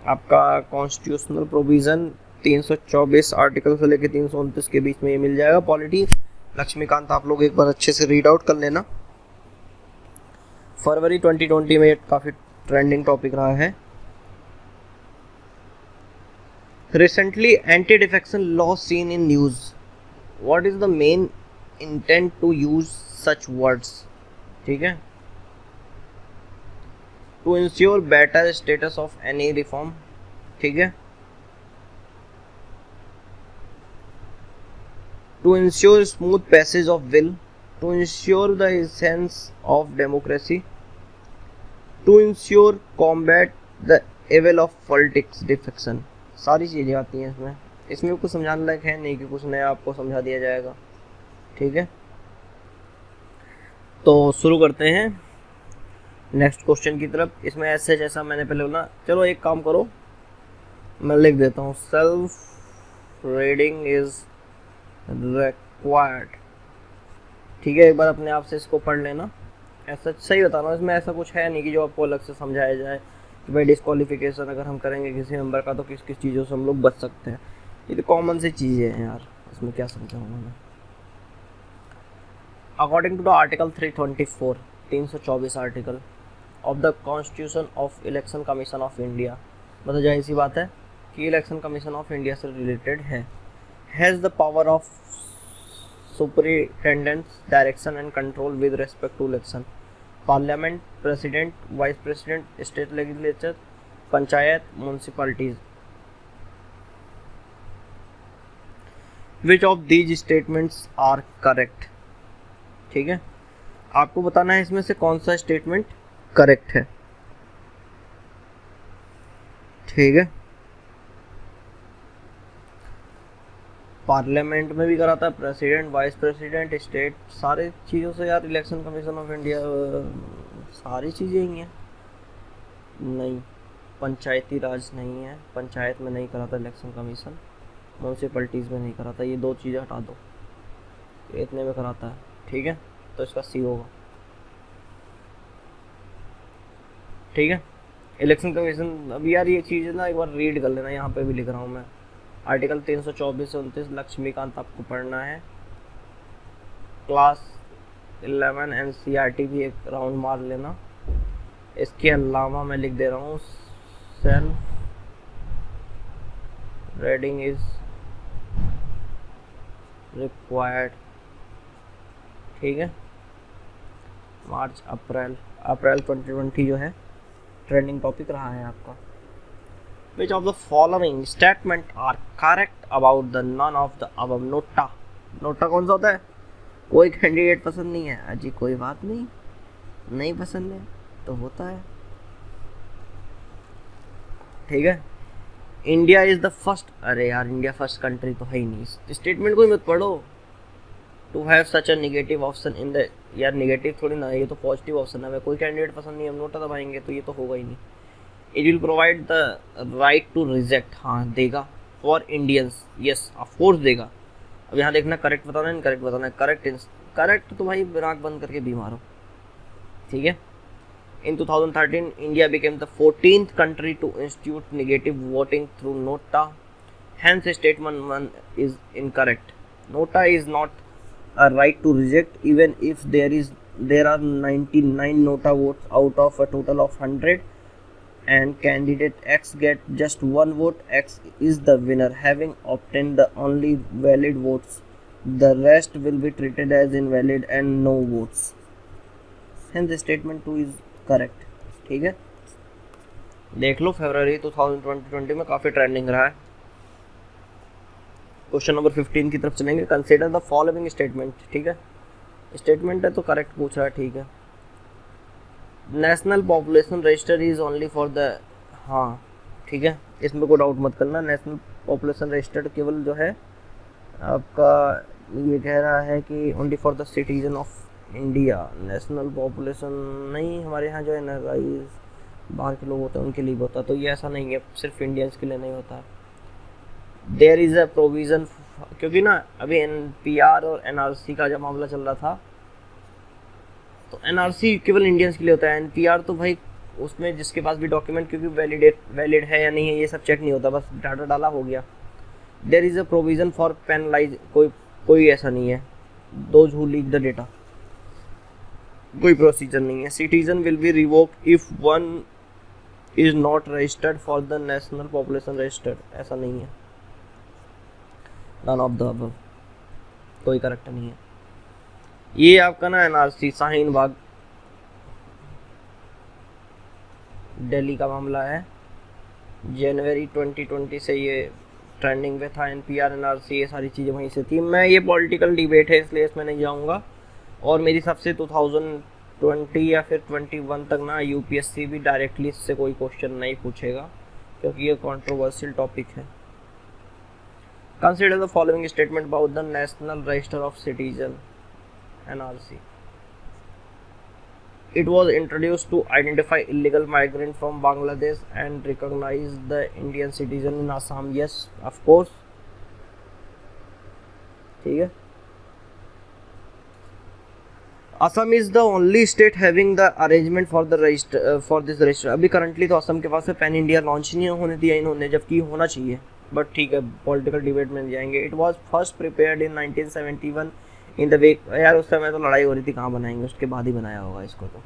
आपका कॉन्स्टिट्यूशनल प्रोविजन 324 आर्टिकल से लेकर 329 के बीच में ये मिल जाएगा। पॉलिटी लक्ष्मीकांत आप लोग एक बार अच्छे से रीड आउट कर लेना। फरवरी 2020 में काफ़ी ट्रेंडिंग टॉपिक रहा है। Recently anti defection law seen in news, what is the main intent to use such words, ठीक है। To ensure better status of any reform, ठीक है। To ensure smooth passage of bill, to ensure the essence of democracy, to ensure combat the evil of politics defection, सारी चीज़ें आती हैं इसमें। इसमें कुछ समझाने लायक है नहीं कि कुछ नया आपको समझा दिया जाएगा, ठीक है। तो शुरू करते हैं नेक्स्ट क्वेश्चन की तरफ। इसमें ऐसे जैसा मैंने पहले बोला, चलो एक काम करो, मैं लिख देता हूँ, सेल्फ रीडिंग इज रिक्वायर्ड, ठीक है। एक बार अपने आप से इसको पढ़ लेना। ऐसा सही बता रहा हूँ, इसमें ऐसा कुछ है नहीं कि जो आपको अलग से समझाया जाए कि भाई डिस्क्वालिफिकेशन अगर हम करेंगे किसी मेंबर का तो किस किस चीज़ों से हम लोग बच सकते हैं। ये तो कॉमन सी चीज़ें हैं यार, इसमें क्या समझाऊँ मैं। According to the article 324 324 article of the constitution of election commission of India, मतलब जाहिर सी बात है कि इलेक्शन कमीशन ऑफ इंडिया से रिलेटेड है। has the power of superintendence, direction and control with respect to election, parliament, president, vice president, state legislature, panchayat, municipalities. Which of these statements are correct. ठीक है, आपको बताना है इसमें से कौन सा स्टेटमेंट करेक्ट है। ठीक है, पार्लियामेंट में भी कराता है, प्रेसिडेंट, वाइस प्रेसिडेंट, स्टेट, सारे चीज़ों से यार इलेक्शन कमीशन ऑफ इंडिया सारी चीज़ें ही हैं। नहीं, पंचायती राज नहीं है, पंचायत में नहीं कराता इलेक्शन कमीशन, म्यूनसिपलिटीज़ में नहीं कराता, ये दो चीज़ें हटा दो, ये इतने में कराता है। ठीक है, तो इसका सी होगा। ठीक है, इलेक्शन कमीशन, अभी यार ये चीज़ ना एक बार रीड कर लेना, यहाँ पे भी लिख रहा हूँ मैं, आर्टिकल 324 से 29 लक्ष्मीकांत आपको पढ़ना है, क्लास 11 NCERT भी एक राउंड मार लेना। इसके अलावा मैं लिख दे रहा हूँ सेल्फ रीडिंग इज रिक्वायर्ड। ठीक है, मार्च अप्रैल 2020 जो है ट्रेंडिंग टॉपिक रहा है आपका। Which of the following statement are correct about the none of the above? NOTA, NOTA कौन सा होता है? कोई कैंडिडेट पसंद नहीं है, अजी कोई बात नहीं, नहीं पसंद है तो होता है। ठीक है, इंडिया इज द फर्स्ट, अरे यार इंडिया फर्स्ट कंट्री तो है ही नहीं, स्टेटमेंट को ही मत पढ़ो। To have such a negative option in the, यार नेगेटिव थोड़ी ना, ये तो पॉजिटिव ऑप्शन है। कोई कैंडिडेट पसंद नहीं, हम नोटा दबाएंगे तो ये तो होगा ही नहीं। It will provide the right to reject, हाँ देगा, for Indians, yes of course देगा। अब यहाँ देखना करेक्ट बताना है, इनकरेक्ट बताना है। करेक्ट तो भाई नाक बंद करके बीमार हो। ठीक है, इन 2013 India became the 14th country to institute negative voting through nota, hence statement 1 is incorrect. Nota is not a right to reject, even if there are 99 nota votes out of a total of 100 and candidate X get just one vote, X is the winner having obtained the only valid votes, the rest will be treated as invalid and no votes, hence statement 2 is correct. ठीक है, देख लो फरवरी 2020 में काफ़ी trending रहा है। Question number 15 की तरफ चलेंगे। Consider the following statement. ठीक है, स्टेटमेंट है तो करेक्ट पूछ रहा है। ठीक है, national population register is only for the, हाँ ठीक है, इसमें कोई डाउट मत करना। नेशनल पॉपुलेशन रजिस्टर केवल जो है आपका ये कह रहा है कि only for the citizen of India, national population नहीं, हमारे यहाँ जो है ना बाहर के लोग होते हैं उनके लिए होता है, तो ये ऐसा नहीं है, सिर्फ इंडियंस के लिए नहीं होता है। देयर इज़ अ प्रोविज़न, क्योंकि ना अभी NPR और NRC का जब मामला चल रहा था तो NRC केवल इंडियंस के लिए होता है, NPR तो भाई उसमें जिसके पास भी डॉक्यूमेंट, क्योंकि वैलिड है या नहीं है ये सब चेक नहीं होता, बस डाटा डाला हो गया। There is a provision for penalise, कोई ऐसा नहीं है, those who leak the data, कोई प्रोसीजर नहीं है। Citizen will be revoke if one is not registered for the national population registered, ऐसा नहीं है। नन ऑफ द अबव, कोई करेक्ट नहीं है। ये आपका ना NRC शाहीन बाग दिल्ली का मामला है, जनवरी 2020 से ये ट्रेंडिंग पे था। NPR NRC ये सारी चीज़ें वहीं से थी। मैं ये पॉलिटिकल डिबेट है इसलिए इसमें नहीं जाऊँगा, और मेरी हिसाब से 2020 या फिर 21 तक ना UPSC भी डायरेक्टली इससे कोई क्वेश्चन नहीं पूछेगा, क्योंकि ये कंट्रोवर्शियल टॉपिक है। Consider the following statement about the national register of citizen NRC. It was introduced to identify illegal migrants from Bangladesh and recognize the Indian citizen in Assam. Yes, of course. ठीक है, Assam is the only state having the arrangement for the register for this register. अभी currently तो असम के पास है pan India launch नहीं होने दिया इन्होंने, जबकि होना चाहिए, बट ठीक है पॉलिटिकल डिबेट में जाएंगे। It was first prepared in 1971 in the week, यार उस समय तो लड़ाई हो रही थी, कहाँ बनाएंगे, उसके बाद ही बनाया होगा इसको तो।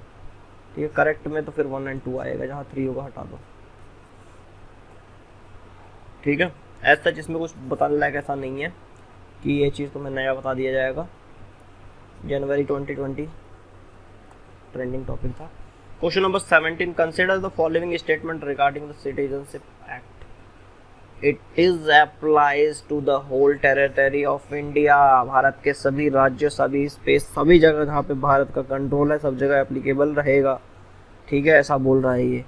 ठीक है, करेक्ट में तो फिर 1 और 2 आएगा, जहाँ 3 होगा हटा दो। ठीक है, ऐसा सच इसमें कुछ बताने लायक ऐसा नहीं है कि ये चीज़ तुम्हें नया बता दिया जाएगा। जनवरी 2020 ट्रेंडिंग टॉपिक था। Question number 17, consider the following statement regarding the citizenship act. It is applies to the whole territory of India. Bharat के सभी राज्य, सभी स्पेस, सभी जगह जहाँ पे भारत का कंट्रोल है, सब जगह एप्लीकेबल रहेगा। ठीक है, ऐसा बोल रहा है ये।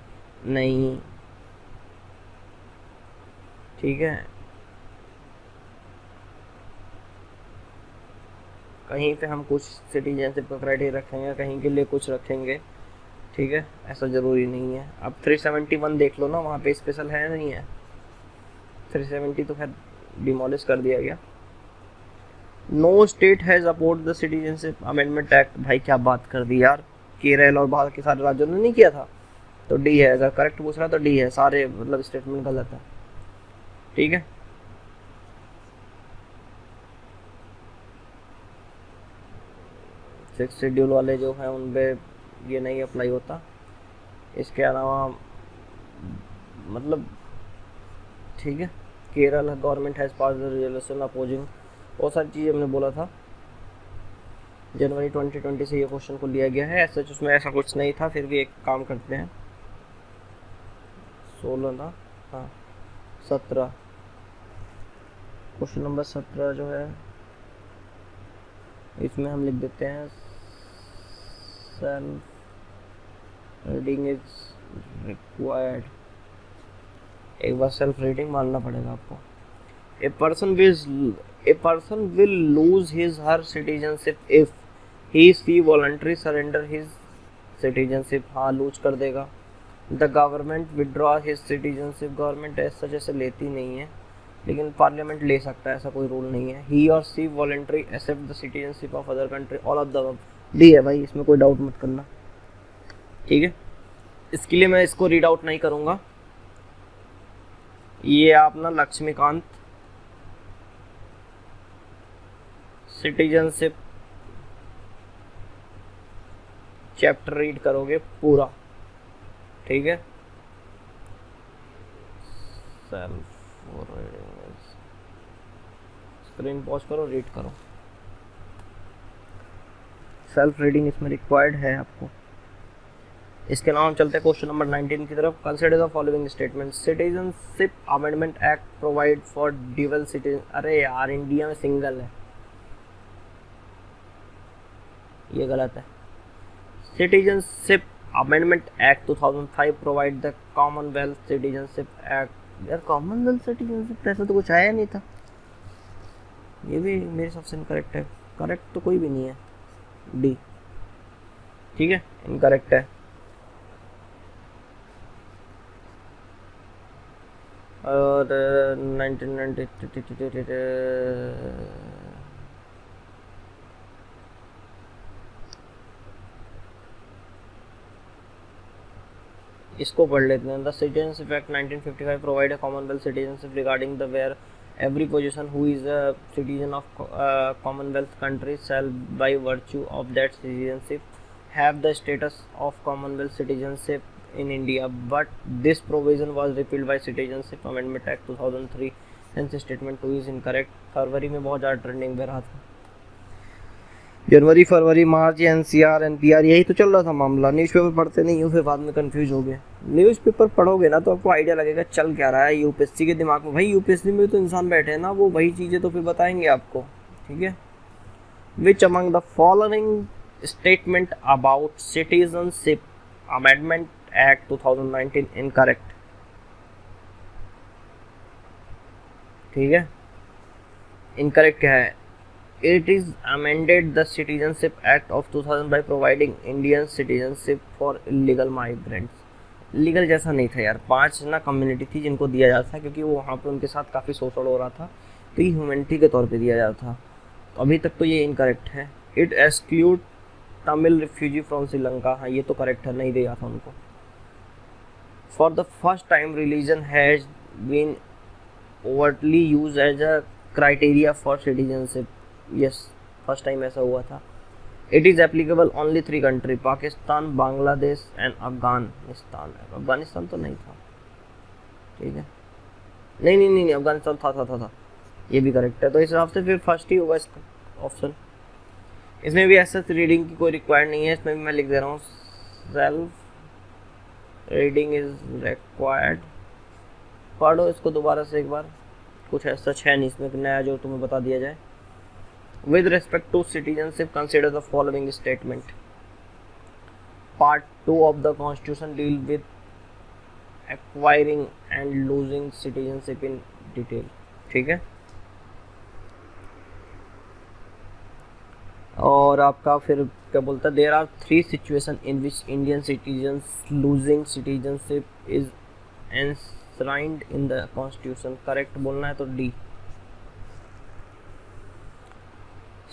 नहीं, ठीक है, कहीं पे हम कुछ सिटीजनशिप का क्राइटेरिया रखेंगे, कहीं के लिए कुछ रखेंगे। ठीक है, ऐसा ज़रूरी नहीं है। अब 371 देख लो ना, वहाँ पे स्पेशल है नहीं है। 370 तो खैर डिमोलिश कर दिया गया। No state has oppose the citizenship amendment act. भाई क्या बात कर दी यार, केरल और बाहर के सारे राज्यों ने नहीं किया था, तो डी है। अगर करेक्ट पूछ रहा तो डी है, सारे मतलब स्टेटमेंट गलत है। ठीक है, सिक्स शेड्यूल वाले जो हैं उन पे ये नहीं अप्लाई होता। इसके अलावा मतलब ठीक है, Kerala government has pass the resolution opposing, बहुत सारी चीज़ें हमने बोला था। जनवरी 2020 से ये क्वेश्चन को लिया गया है। ऐसा उसमें ऐसा कुछ नहीं था, फिर भी एक काम करते हैं। 16 था, हाँ 17, क्वेश्चन नंबर 17 जो है इसमें हम लिख देते हैं सेल्फ रीडिंग इज रिक्वायर्ड। एक बार सेल्फ रीडिंग मानना पड़ेगा आपको। A person will lose his her citizenship if he see voluntary surrender his citizenship. हाँ, लूज कर देगा। The government withdraw his citizenship. Government ऐसा जैसे लेती नहीं है, लेकिन पार्लियामेंट ले सकता है, ऐसा कोई रूल नहीं है। He or she voluntary accept the citizenship of other country, all of the D है भाई, इसमें कोई डाउट मत करना। ठीक है, इसके लिए मैं इसको रीड आउट नहीं करूँगा। ये आप ना लक्ष्मीकांत सिटीजनशिप चैप्टर रीड करोगे पूरा। ठीक है, स्क्रीन पॉज करो, रीड करो। सेल्फ रीडिंग इसमें रिक्वायर्ड है आपको। इसके अलावा हम चलते हैं क्वेश्चन नंबर 19 की तरफ। Consider the following statement. Citizenship amendment act provide for dual citizen. अरे यार, इंडिया में सिंगल है, ये गलत है। Citizenship amendment act 2005 provide the Commonwealth citizenship act. यार कॉमनवेल्थ सिटीजनशिप ऐसा तो कुछ आया नहीं था, ये भी मेरे हिसाब से इनकरेक्ट है। करेक्ट तो कोई भी नहीं है, डी। ठीक है, इनकरेक्ट है। और 1990 इसको पढ़ लेते हैं। The citizenship act 1955 provide a commonwealth citizenship regarding the where every person who is a citizen of commonwealth country shall by virtue of that citizenship have the status of commonwealth citizenship in India, but this provision was repealed by citizenship amendment act 2003, hence statement 2 is incorrect। फरवरी में बहुत ज़्यादा trending में रहा था, जनवरी फरवरी मार्च, NCR NPR यही तो चल रहा था मामला। न्यूज़पेपर पढ़ते नहीं हो, फिर बाद में कंफ्यूज हो गए। न्यूज़पेपर पढ़ोगे ना तो आपको आइडिया लगेगा चल क्या रहा है यूपीएससी के दिमाग में। भाई यूपीएससी में तो इंसान बैठे हैं ना, वो वही चीज़ें तो फिर बताएंगे आपको। ठीक है, which among the following statement about citizenship amendment act 2019 incorrect. ठीक है, इनकरेक्ट क्या है? It is amended the Citizenship Act of 2000 by providing Indian citizenship for illegal migrants। Legal जैसा नहीं था यार, 5 ना कम्युनिटी थी जिनको दिया जाता था, क्योंकि वो वहाँ पे उनके साथ काफ़ी शोषण हो रहा था, तो ये ह्यूमैनिटी के तौर पे दिया जाता था। तो अभी तक तो ये इनकरेक्ट है। It exclude Tamil refugee from Sri Lanka. हाँ, ये तो करेक्ट है, नहीं दिया था उनको। For the first time religion has been overtly use as a criteria for citizenship. Yes, first time ऐसा हुआ था। It is applicable only 3 country, Pakistan, Bangladesh and Afghanistan. Afghanistan तो नहीं था। ठीक है, नहीं, अफगानिस्तान था। ये भी करेक्ट है, तो इस हिसाब से फिर फर्स्ट ही होगा इसका ऑप्शन। इसमें भी ऐसा रीडिंग की कोई रिक्वायर्ड नहीं है, इसमें भी मैं लिख दे रहा हूँ सेल्फ रीडिंग इज रिक्वायर्ड पढ़ो इसको दोबारा से एक बार, कुछ ऐसा है नहीं इसमें नया जो तुम्हें बता दिया जाए। With respect to citizenship consider the following statement. Part 2 of the constitution deal with acquiring and losing citizenship in detail. ठीक है, और आपका फिर क्या बोलता है, there are 3 situation in which Indian citizens losing citizenship is enshrined in the constitution. Correct बोलना है तो D.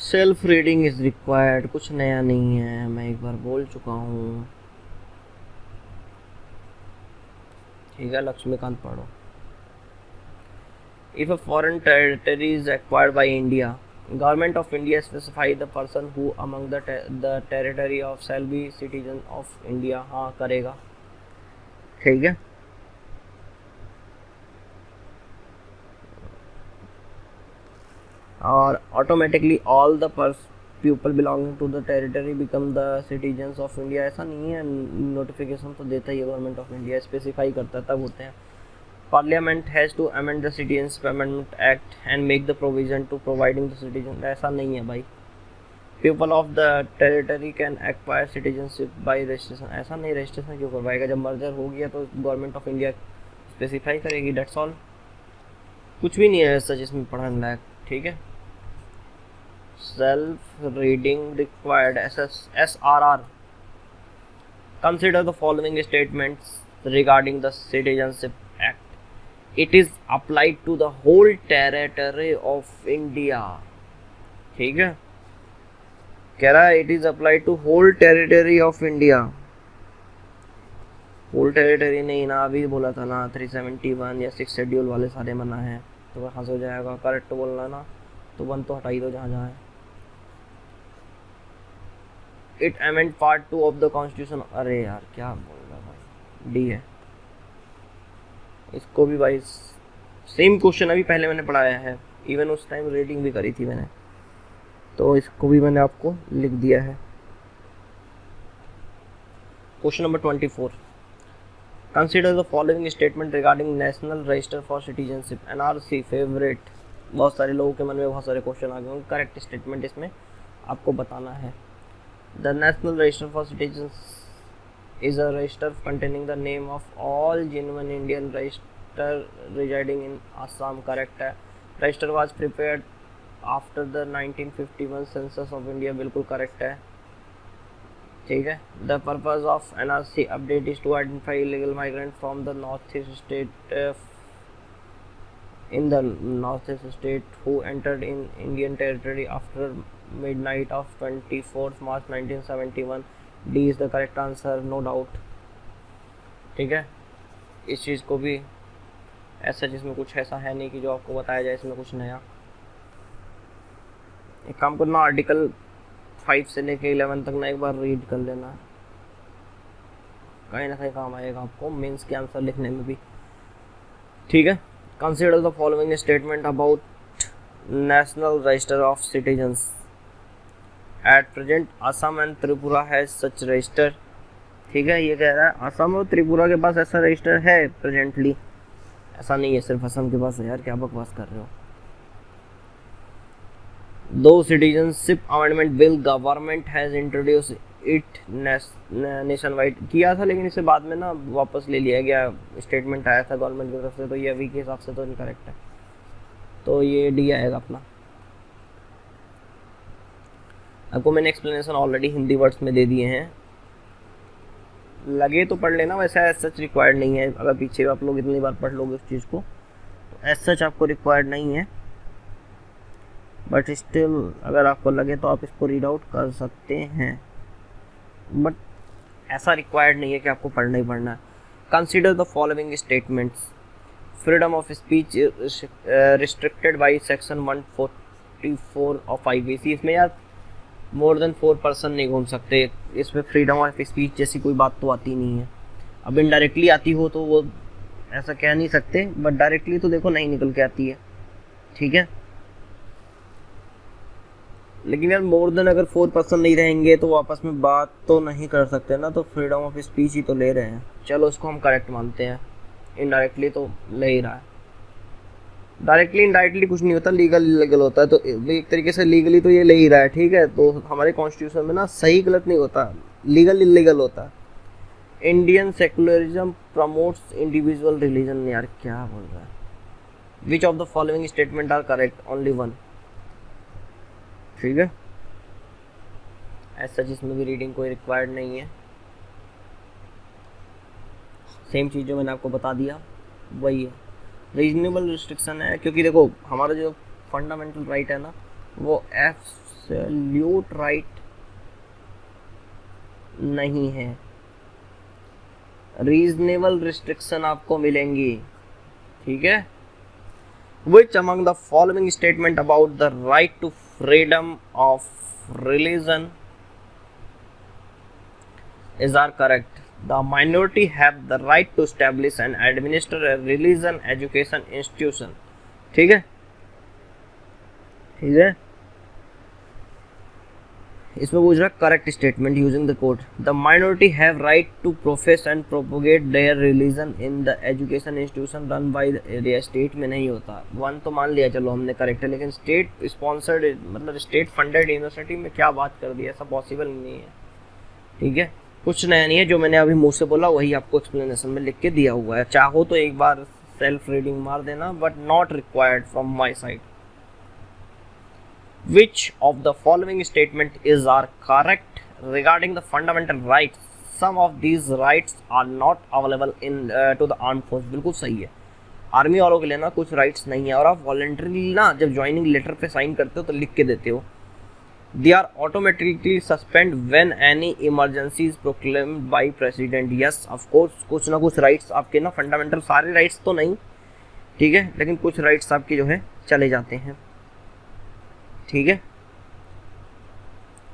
Self reading is required, कुछ नया नहीं है, मैं एक बार बोल चुका हूँ। ठीक है, लक्ष्मीकांत पढ़ो। If a foreign territory is acquired by India, government of India specify the person who among the territory of shall be citizen of India. हाँ करेगा, ठीक है। और automatically all the people belonging to the territory become the citizens of India, ऐसा नहीं है। Notification तो देता ही है गवर्नमेंट ऑफ इंडिया, स्पेसिफाई करता है तब होते हैं। Parliament has to amend the citizenship amendment act and make the provision to providing the citizen, ऐसा नहीं है भाई। People of the territory can acquire citizenship by registration, ऐसा नहीं, रजिस्ट्रेशन क्यों करवाएगा, जब मर्जर हो गया तो गवर्नमेंट ऑफ इंडिया स्पेसिफाई करेगी, डेट्स ऑल। कुछ भी नहीं है सच इसमें पढ़ने लायक, ठीक है। Self reading required, SRR। Consider the following statements regarding the citizenship act. It is applied to the whole territory of India. ठीक है, कह रहा है it is applied to whole territory of India. Whole territory नहीं ना, अभी बोला था ना 371 या 6 शेड्यूल वाले सारे मना है, तो कहाँ से हो जाएगा, करेक्ट बोलना ना, तो 1 तो हटाई दो जहाँ जहाँ है। It amend part 2 of the constitution, अरे यार क्या बोल रहा भाई, डी है। इसको भी भाई सेम क्वेश्चन अभी पहले मैंने पढ़ाया है, इवन उस टाइम रीडिंग भी करी थी मैंने, तो इसको भी मैंने आपको लिख दिया है। Question number 24, consider the following statement regarding national register for citizenship, NRC। Favourite, बहुत सारे लोगों के मन में बहुत सारे क्वेश्चन आ गए होंगे, करेक्ट स्टेटमेंट इसमें आपको बताना है। The national register for citizens is a register containing the name of all genuine Indian register residing in Assam, correct है। Register was prepared after the 1951 census of India, बिल्कुल correct है, ठीक है। The purpose of NRC update is to identify illegal migrants from the northeast state in the northeast state who entered in Indian territory after midnight of 24th March 1971। D is the correct answer, no doubt, ठीक है। इस चीज़ को भी ऐसा, जिसमें कुछ ऐसा है नहीं कि जो आपको बताया जाए इसमें कुछ नया। एक काम करना, आर्टिकल 5 से लेके 11 तक ना एक बार रीड कर लेना, कहीं ना कहीं काम आएगा आपको मेंस के आंसर लिखने में भी, ठीक है। Consider the following statement about national register of citizens. At present Assam and Tripura है सच रजिस्टर, ठीक है। ये कह रहा है असम और त्रिपुरा के पास ऐसा रजिस्टर है प्रेजेंटली, ऐसा नहीं है सिर्फ असम के पास है, यार क्या बकवास कर रहे हो। दो citizenship amendment bill government has introduce it nation wide, किया था लेकिन इसे बाद में ना वापस ले लिया गया, स्टेटमेंट आया था गवर्नमेंट की तरफ से, तो ये अभी के हिसाब से तो इनकरेक्ट है, तो ये डी आएगा अपना। आपको मैंने एक्सप्लेनेशन ऑलरेडी हिंदी वर्ड्स में दे दिए हैं, लगे तो पढ़ लेना, वैसे एज सच रिक्वायर्ड नहीं है। अगर पीछे आप लोग इतनी बार पढ़ लोगे उस चीज़ को तो एज सच आपको रिक्वायर्ड नहीं है, बट स्टिल अगर आपको लगे तो आप इसको रीड आउट कर सकते हैं, बट ऐसा रिक्वायर्ड नहीं है कि आपको पढ़ना ही पढ़ना है। Consider the following statements. Freedom of speech restricted by section 144 of IBC। इसमें यार मोर देन 4 पर्सन नहीं घूम सकते, इसमें फ्रीडम ऑफ स्पीच जैसी कोई बात तो आती नहीं है। अब इनडायरेक्टली आती हो तो वो ऐसा कह नहीं सकते, बट डायरेक्टली तो देखो नहीं निकल के आती है, ठीक है। लेकिन यार मोर देन अगर 4 पर्सन नहीं रहेंगे तो आपस में बात तो नहीं कर सकते ना, तो फ्रीडम ऑफ स्पीच ही तो ले रहे हैं, चलो इसको हम करेक्ट मानते हैं, इनडायरेक्टली तो ले ही रहा है। डायरेक्टली इनडायरेक्टली कुछ नहीं होता, लीगल इलीगल होता है, तो एक तरीके से लीगली तो ये ले ही रहा है, ठीक है। तो हमारे कॉन्स्टिट्यूशन में ना सही गलत नहीं होता, लीगल इलीगल होता है। Indian secularism promotes individual religion, यार क्या बोल रहा है। Which of the following statement are correct, only one, ठीक है। ऐसा जिसमें भी रीडिंग कोई रिक्वायर्ड नहीं है, सेम चीज़ जो मैंने आपको बता दिया वही है। रीजनेबल रिस्ट्रिक्शन है, क्योंकि देखो हमारा जो फंडामेंटल राइट है ना वो एब्सोल्यूट राइट नहीं है, रीजनेबल रिस्ट्रिक्शन आपको मिलेंगी, ठीक है। Which among the following statement about the right to freedom of religion are correct? The minority have the right to establish and administer a religion education institution, ठीक है, ठीक है। इसमें पूछ रहा correct statement using the code. The minority have right to profess and propagate their religion in the education institution run by the area. State में नहीं होता, वन तो मान लिया चलो हमने करेक्ट है, लेकिन स्टेट स्पॉन्सर्ड मतलब स्टेट फंडेड यूनिवर्सिटी में क्या बात कर दी, ऐसा पॉसिबल नहीं है, ठीक है। कुछ नया नहीं है, जो मैंने अभी मुँह से बोला वही आपको एक्सप्लेनेशन में लिख के दिया हुआ है। चाहो तो एक बार सेल्फ रीडिंग मार देना, but not required from my side. Which of the following statement is are correct regarding the fundamental rights? Some of these rights are not available in to the armed force। बिल्कुल सही है, army वालों के लिए ना कुछ rights नहीं है, और आप वॉलंटरीली ना जब ज्वाइनिंग लेटर पे साइन करते हो तो लिख के देते हो। They are automatically suspend when any emergency is proclaimed by president। Yes, of course, कुछ ना कुछ राइट्स आपके ना फंडामेंटल, सारे राइट्स तो नहीं, ठीक है, लेकिन कुछ राइट्स आपके जो है चले जाते हैं, ठीक है,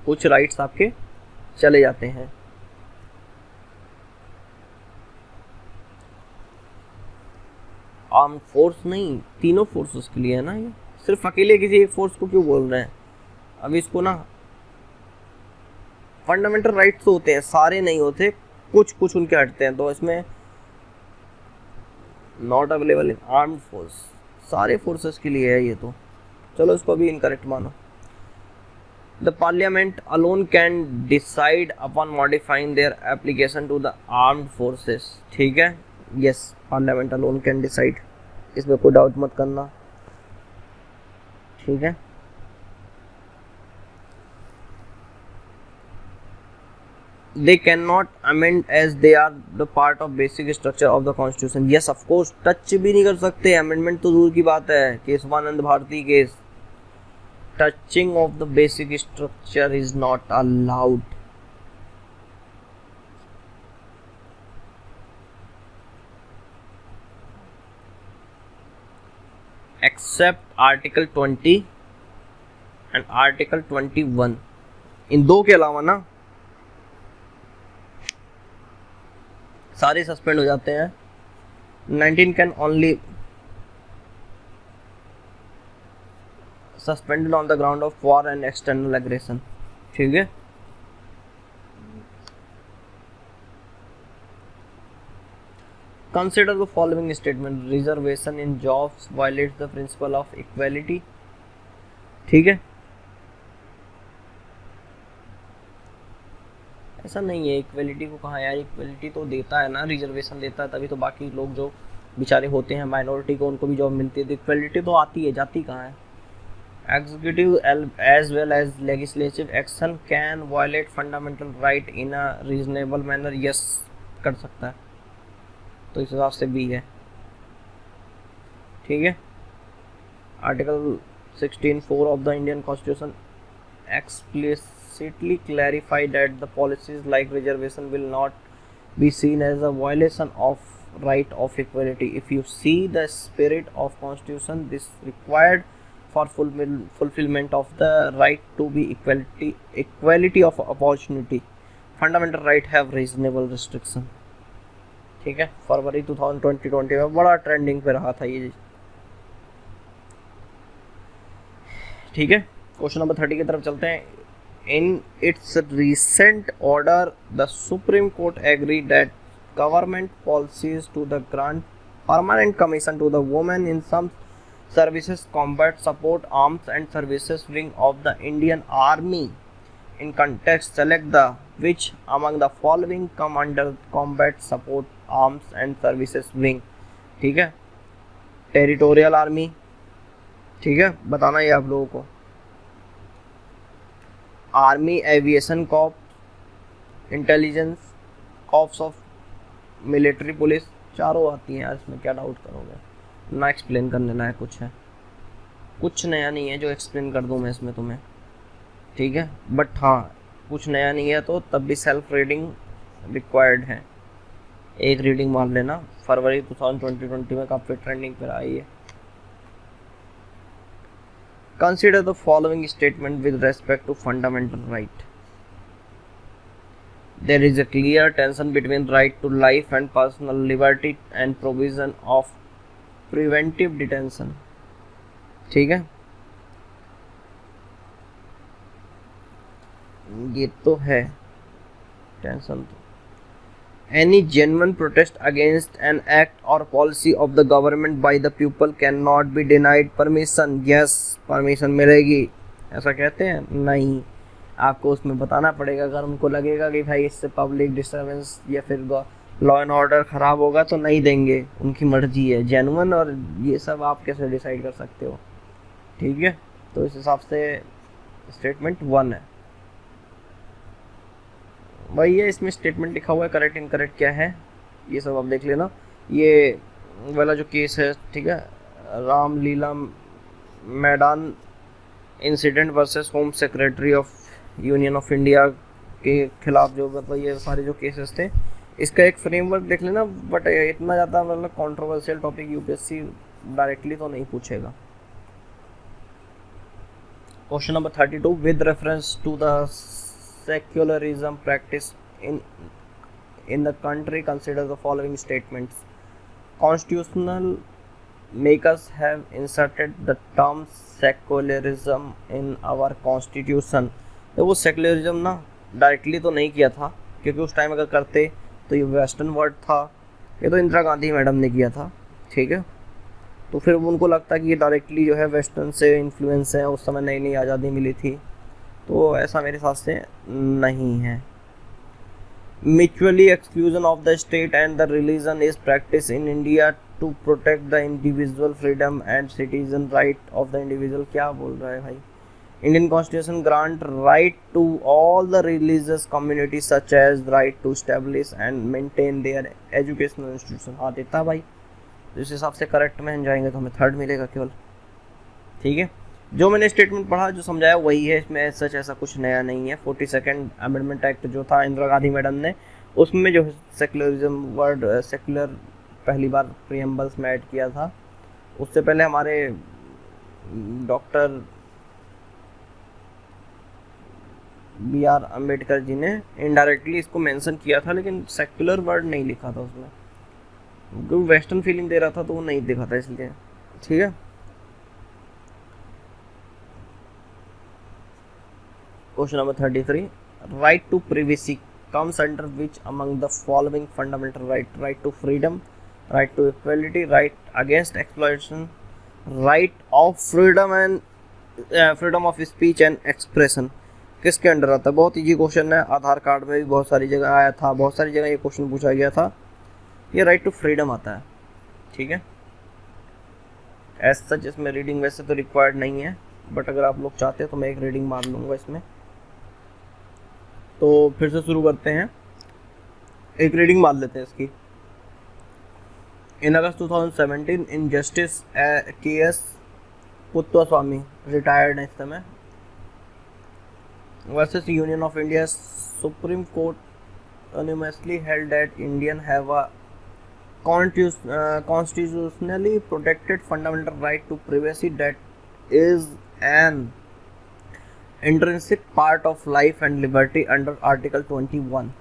कुछ राइट्स आपके चले जाते हैं। आर्म फोर्स नहीं, तीनों फोर्सेस के लिए है ना, ये सिर्फ अकेले किसी एक फोर्स को क्यों बोल रहे हैं। अभी इसको ना फंडामेंटल राइट्स तो होते हैं, सारे नहीं होते, कुछ कुछ उनके हटते हैं, तो इसमें not available in armed force, सारे फोर्सेस के लिए है ये तो। चलो इसको भी इनकरेक्ट मानो। The parliament alone can decide upon modifying their application to the armed forces, ठीक है। Yes, parliament alone can decide, इसमें कोई डाउट मत करना, ठीक है। They cannot amend as they are the part of basic structure of the constitution। yes of course, touch भी नहीं कर सकते, अमेंडमेंट तो दूर की बात है। Kesavananda Bharati case, touching of the basic structure is not allowed. Except article 20 and article 21, इन दो के अलावा ना सारे सस्पेंड हो जाते हैं। 19 can only suspended on the ground of war and external aggression, ठीक है। Consider the following statement, reservation in jobs violets the principle of equality, ठीक है। ऐसा नहीं है, इक्वलिटी को कहा यार, इक्वलिटी तो देता है ना, रिजर्वेशन देता है तभी तो बाकी लोग जो बेचारे होते हैं माइनॉरिटी को उनको भी जॉब मिलती है। इक्वलिटी तो आती है, जाती कहाँ है। Executive as well as legislative action can violate fundamental right in a reasonable manner. Yes, कर सकता है, तो इस हिसाब से भी है, ठीक है। Article 16(4) of the Indian constitution explicitly clarify that the policies like reservation will not be seen as a violation of right of equality. If you see the spirit of constitution, this required for fulfillment of the right to be equality of opportunity. Fundamental right have reasonable restriction, ठीक है। फरवरी 2020 में बड़ा trending पे रहा था ये, ठीक है। क्वेश्चन नंबर 30 की तरफ चलते हैं। In its recent order the supreme court agree that government policies to the grant permanent commission to the women in some services combat support arms and services wing of the Indian Army. In context, select the which among the following come under combat support arms and services wing. ठीक है, territorial army, ठीक है, बताना ये आप लोगों को, army aviation corps, intelligence corps of military police, चारों आती हैं यार, इसमें क्या डाउट करोगे, ना एक्सप्लेन करने लायक कुछ है, कुछ नया नहीं है जो एक्सप्लेन कर दूं मैं इसमें तुम्हें, ठीक है, बट हाँ कुछ नया नहीं है तो तब भी सेल्फ रीडिंग रिक्वायर्ड है, एक रीडिंग मार लेना, फरवरी 2020 में काफ़ी ट्रेंडिंग पर आई है। Consider the following statement with respect to fundamental right. There is a clear tension between right to life and personal liberty and provision of preventive detention. ठीक है, ये तो है टेंशन। तो any genuine protest against an act or policy of the government by the people cannot be denied permission. Yes, permission मिलेगी, ऐसा कहते हैं? नहीं, आपको उसमें बताना पड़ेगा। अगर उनको लगेगा कि भाई इससे पब्लिक डिस्टर्बेंस या फिर लॉ एंड ऑर्डर ख़राब होगा तो नहीं देंगे, उनकी मर्जी है। जेन्युइन और ये सब आप कैसे डिसाइड कर सकते हो? ठीक है, तो इस हिसाब से स्टेटमेंट 1 है। वही है, इसमें स्टेटमेंट लिखा हुआ है, करेक्ट इनकरेक्ट क्या है ये सब आप देख लेना। ये वाला जो केस है, ठीक है, रामलीला मैदान incident versus home secretary of union of India के खिलाफ, जो मतलब ये सारे जो केसेस थे, इसका एक फ्रेमवर्क देख लेना। बट इतना ज़्यादा मतलब कंट्रोवर्शियल टॉपिक यूपीएससी डायरेक्टली तो नहीं पूछेगा। Question number 32, with reference to the secularism practice in the country, consider the following statements. Constitutional makers have inserted the term secularism in our constitution. तो वो सेकुलरिज्म ना directly तो नहीं किया था, क्योंकि उस टाइम अगर करते तो ये वेस्टर्न वर्ड था, ये तो इंदिरा गांधी मैडम ने किया था, ठीक है। तो फिर उनको लगता कि ये डायरेक्टली जो है वेस्टर्न से इन्फ्लुएंस है, उस समय नई नई आज़ादी मिली थी, तो ऐसा मेरे हिसाब से नहीं है। Mutually exclusion of the state and the religion is practice in India to protect the individual freedom and citizen right of the individual. क्या बोल रहा है भाई? Indian constitution grant right to all the religious community such as right to establish and maintain their educational institution. हाँ देता है भाई, जिस हिसाब से करेक्ट में जाएंगे तो हमें 3rd मिलेगा केवल, ठीक है। जो मैंने स्टेटमेंट पढ़ा, जो समझाया वही है, इसमें सच ऐसा कुछ नया नहीं है। 42nd अमेंडमेंट एक्ट जो था इंदिरा गांधी मैडम ने, उसमें जो सेकुलरिज्म वर्ड सेकुलर पहली बार प्रीएम्बल्स में ऐड किया था। उससे पहले हमारे डॉक्टर BR अम्बेडकर जी ने इनडायरेक्टली इसको मेंशन किया था, लेकिन सेकुलर वर्ड नहीं लिखा था उसमें, क्योंकि वेस्टर्न फीलिंग दे रहा था तो वो नहीं दिखा था, इसलिए, ठीक है। Question number 33, right to privacy comes under which among the following fundamental right? Right to freedom, right to equality, right against exploitation, right of freedom and freedom of speech and expression। किसके under आता है? बहुत easy question है, आधार card में भी बहुत सारी जगह आया था, बहुत सारी जगह ये क्वेश्चन पूछा गया था। ये राइट टू फ्रीडम आता है, ठीक है। एज सच इसमें रीडिंग वैसे तो रिक्वायर्ड नहीं है, बट अगर आप लोग चाहते हैं तो मैं एक रीडिंग मार लूँगा इसमें। तो फिर से शुरू करते हैं, एक रीडिंग मार लेते हैं इसकी। इन अगस्त 2017 इन जस्टिस KS पुत्तस्वामी, रिटायर्ड है इस समय, versus union of India, supreme court unanimously held that Indian have a constitutionally protected fundamental right to privacy that is an intrinsic part of life and liberty under Article 21.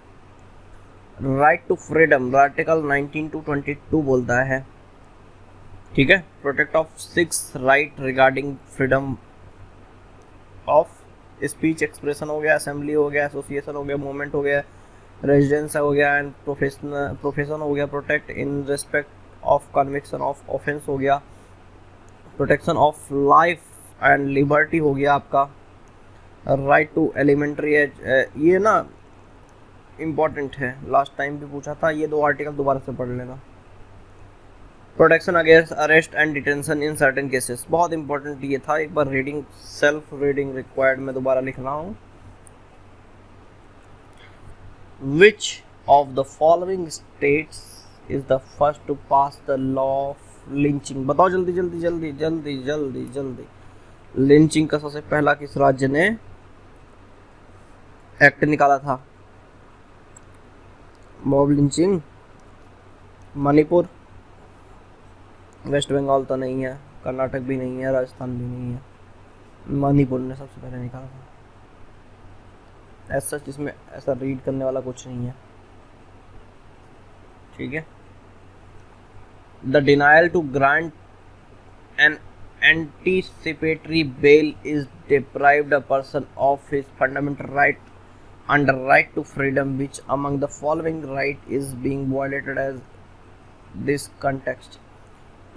Right to freedom article 19 to 22 बोलता है, ठीक है। Protect of 6 right regarding freedom of speech, expression हो गया, assembly हो गया, association हो गया, मूवमेंट हो गया, रेजिडेंस हो गया, एंड प्रोफेशन हो गया। Protect in respect of conviction of offence हो गया, protection of life and liberty हो गया आपका, राइट टू एलिमेंट्री एज, ये ना इम्पॉर्टेंट है, लास्ट टाइम भी पूछा था, ये 2 आर्टिकल दोबारा से पढ़ लेना। Protection against arrest and detention in certain cases, बहुत इंपॉर्टेंट ये था, एक बार रीडिंग सेल्फ रीडिंग रिक्वायर्ड में दोबारा लिख रहा हूँ। Which of the following states is the first to pass the law of lynching, बताओ जल्दी जल्दी जल्दी जल्दी जल्दी जल्दी। लिंचिंग का सबसे पहला किस राज्य ने एक्ट निकाला था? मॉब लिंचिंग, मणिपुर, वेस्ट बंगाल तो नहीं है, कर्नाटक भी नहीं है, राजस्थान भी नहीं है, मणिपुर ने सबसे पहले निकाला था। ऐसा इसमें ऐसा रीड करने वाला कुछ नहीं है, ठीक है। The denial to grant an anticipatory bail is deprived a person of his fundamental right under right to freedom, which among the following right is being violated as this context?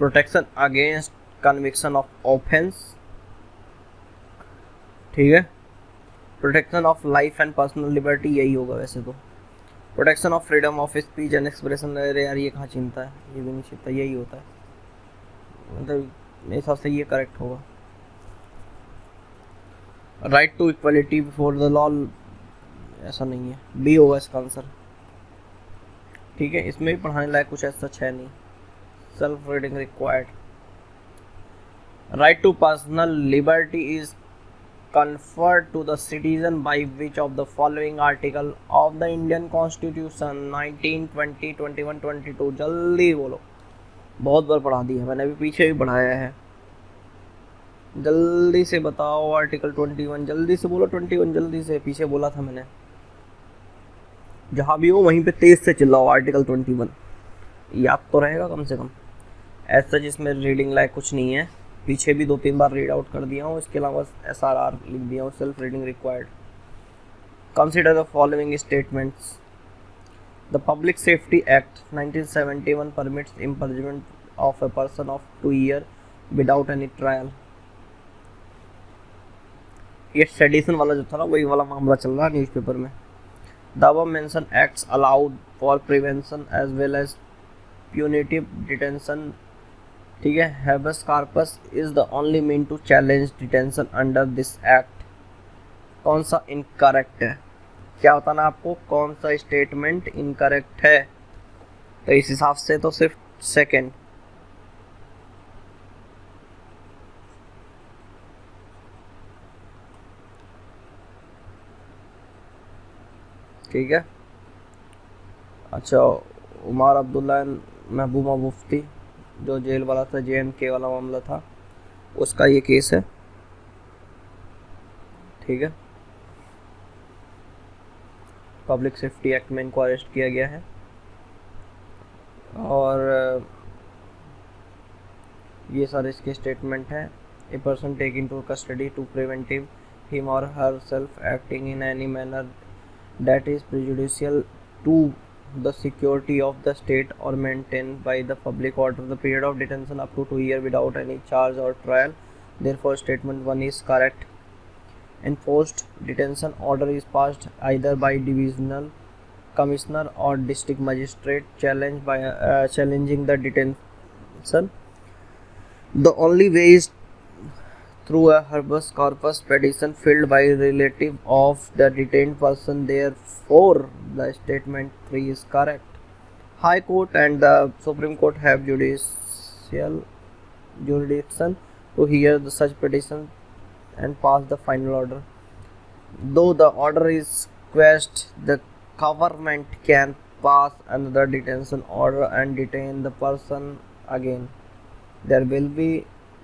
Protection against conviction of offense, ठीक है। Protection of life and personal liberty, यही होगा वैसे तो। Protection of freedom of speech and expression, अरे यार ये कहाँ चिंता है, ये भी नहीं चिंता, यही होता है, मतलब मेरे हिसाब से ये करेक्ट होगा। Right to equality before the law, ऐसा नहीं है, बी होगा इसका आंसर, ठीक है। इसमें भी पढ़ाने लायक कुछ ऐसा है नहीं, self reading required. Right to personal liberty is conferred to the citizen by which of the following article of the Indian Constitution 19, 20, 21, 22, जल्दी बोलो, बहुत बार पढ़ा दिया मैंने, अभी पीछे भी पढ़ाया है, जल्दी से बताओ। आर्टिकल 21, जल्दी से बोलो 21, जल्दी से, पीछे बोला था मैंने, जहाँ भी हो वहीं पे तेज से चिल्लाओ। आर्टिकल 21 याद तो रहेगा कम से कम, ऐसा जिसमें रीडिंग लायक कुछ नहीं है, पीछे भी 2-3 बार रीड आउट कर दिया हूँ, इसके अलावा SRR लिख दिया हूँ, self reading required. Consider the following statements. The public safety act 1971 permits imprisonment of a person of 2 years without any trial. ये सेडिशन वाला जो था ना, वही वाला मामला चल रहा है न्यूज़पेपर में। The above mention acts allowed for prevention as well as punitive detention, ठीक है। Habeas corpus is the only mean to challenge detention under this act, कौन सा इनकरेक्ट है? क्या बताना आपको, कौन सा स्टेटमेंट इनकरेक्ट है? तो इस हिसाब से तो सिर्फ सेकंड, ठीक है। अच्छा, उमर अब्दुल्ला महबूबा मुफ्ती जो जेल वाला था, JNK वाला मामला था, उसका ये केस है, ठीक है। पब्लिक सेफ्टी एक्ट में इनको अरेस्ट किया गया है, और ये सारे इसके स्टेटमेंट हैं। A person take in to custody to preventive him or her self acting in any manner that is prejudicial to the security of the state or maintained by the public order, the period of detention up to 2 years without any charge or trial. Therefore statement 1 is correct. Enforced detention order is passed either by divisional commissioner or district magistrate challenging the detention. The only way is through a habeas corpus petition filed by relative of the detained person. Therefore the statement 3 is correct. High Court and the Supreme Court have judicial jurisdiction to hear such petition and pass the final order. Though the order is quashed, the government can pass another detention order and detain the person again. There will be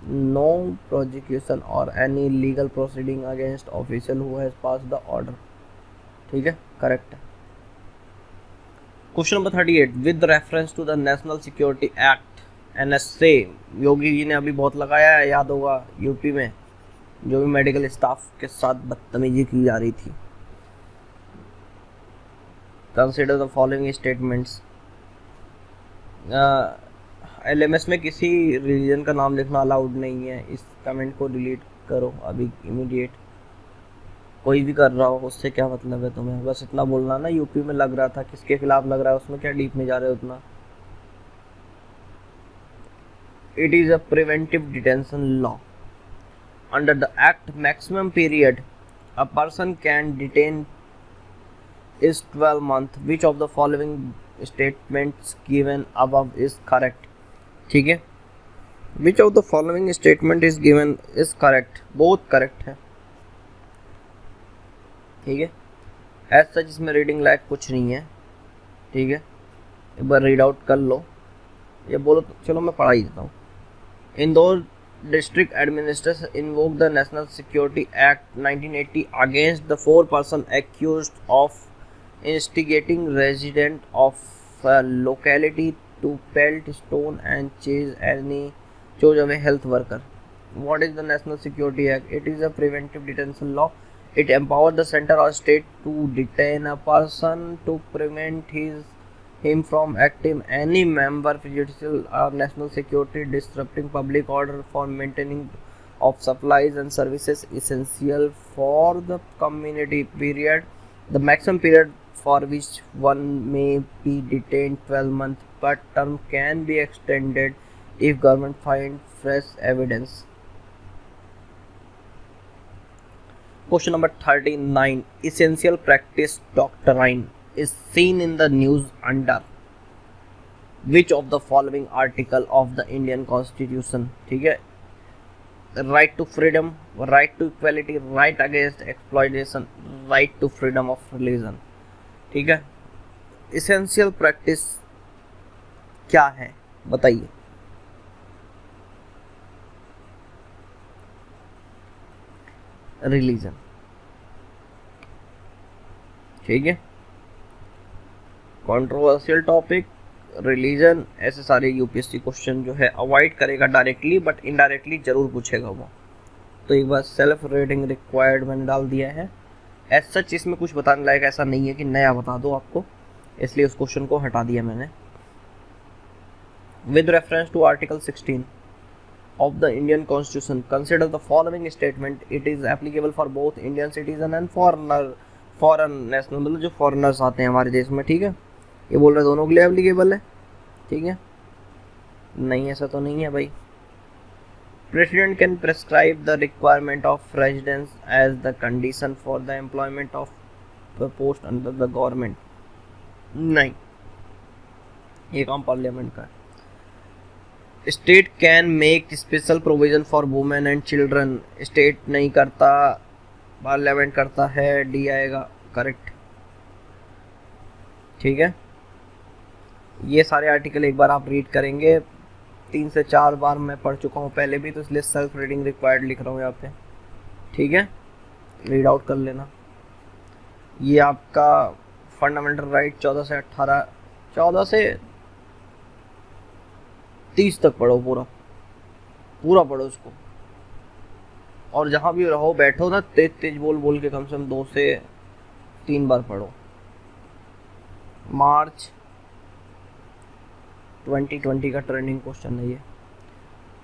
no prosecution or any legal proceeding against official who has passed the order, ठीक है, correct है। Question number 38, with reference to the national security act NSA, Yogi ji ने अभी बहुत लगाया है, याद होगा, यूपी में जो भी मेडिकल स्टाफ के साथ बदतमीजी की जा रही थी। Consider the following statements. LMS में किसी रिलीजन का नाम लिखना अलाउड नहीं है। इस कमेंट को डिलीट करो अभी इमीडिएट। कोई भी कर रहा हो उससे क्या मतलब है तुम्हें, बस इतना बोलना ना यूपी में लग रहा था, किसके खिलाफ लग रहा है उसमें क्या डीप में जा रहे हो उतना। It is a preventive detention law. Under the act maximum period a person can detain is 12 month. Which of the following statements given above is correct? ठीक है, which of the following statement is given is correct? both correct है, ठीक है। As such इसमें reading लायक कुछ नहीं है, ठीक है, एक बार रीड आउट कर लो। ये बोलो तो चलो मैं पढ़ा ही देता हूँ। Indore district administrators invoke the National Security Act 1980 against the 4 person accused of instigating resident of a locality to pelt, stone and chase away health worker. What is the National Security Act? It is a preventive detention law. It empowers the center or state to detain a person to prevent him from acting any member judicial or national security, disrupting public order, for maintaining of supplies and services essential for the community. Period. The maximum period for which one may be detained 12 months, but term can be extended if government finds fresh evidence. Question number 39. Essential practice doctrine is seen in the news under which of the following article of the Indian Constitution? ठीक है, right to freedom, right to equality, right against exploitation, right to freedom of religion. ठीक है, essential practice क्या है बताइए। Religion, ठीक है, controversial topic religion. ऐसे सारे यूपीएससी क्वेश्चन जो है अवॉइड करेगा डायरेक्टली, बट इनडायरेक्टली जरूर पूछेगा वो। तो एक बार सेल्फ रेटिंग रिक्वायर्ड मैंने डाल दिया है। एज सच इसमें कुछ बताने लायक ऐसा नहीं है कि नया बता दो आपको, इसलिए उस क्वेश्चन को हटा दिया मैंने। With reference to article 16 of the Indian Constitution, consider the following statement. It is applicable for both Indian citizen and foreign national, मतलब जो फॉरेनर्स आते हैं हमारे देश में, ठीक है। ये बोल रहे दोनों के लिए एप्लीकेबल है, ठीक है। नहीं ऐसा तो नहीं है भाई। President can prescribe the requirement of residence as the condition for the employment of the post under the government. नहीं, ये काम पार्लियामेंट का है। State can make special provision for women and children. State नहीं करता, पार्लियामेंट करता है। D आएगा करेक्ट, ठीक है। ये सारे आर्टिकल एक बार आप रीड करेंगे, 3 से 4 बार मैं पढ़ चुका हूँ पहले भी, तो इसलिए सेल्फ रीडिंग रिक्वायर्ड लिख रहा हूँ यहाँ पे, ठीक है। रीड आउट कर लेना। ये आपका फंडामेंटल राइट 14 से 18, 14 से 30 तक पढ़ो, पूरा पढ़ो उसको। और जहाँ भी रहो बैठो ना, तेज बोल के कम से कम 2 से 3 बार पढ़ो। मार्च 2020 का ट्रेंडिंग क्वेश्चन है ये।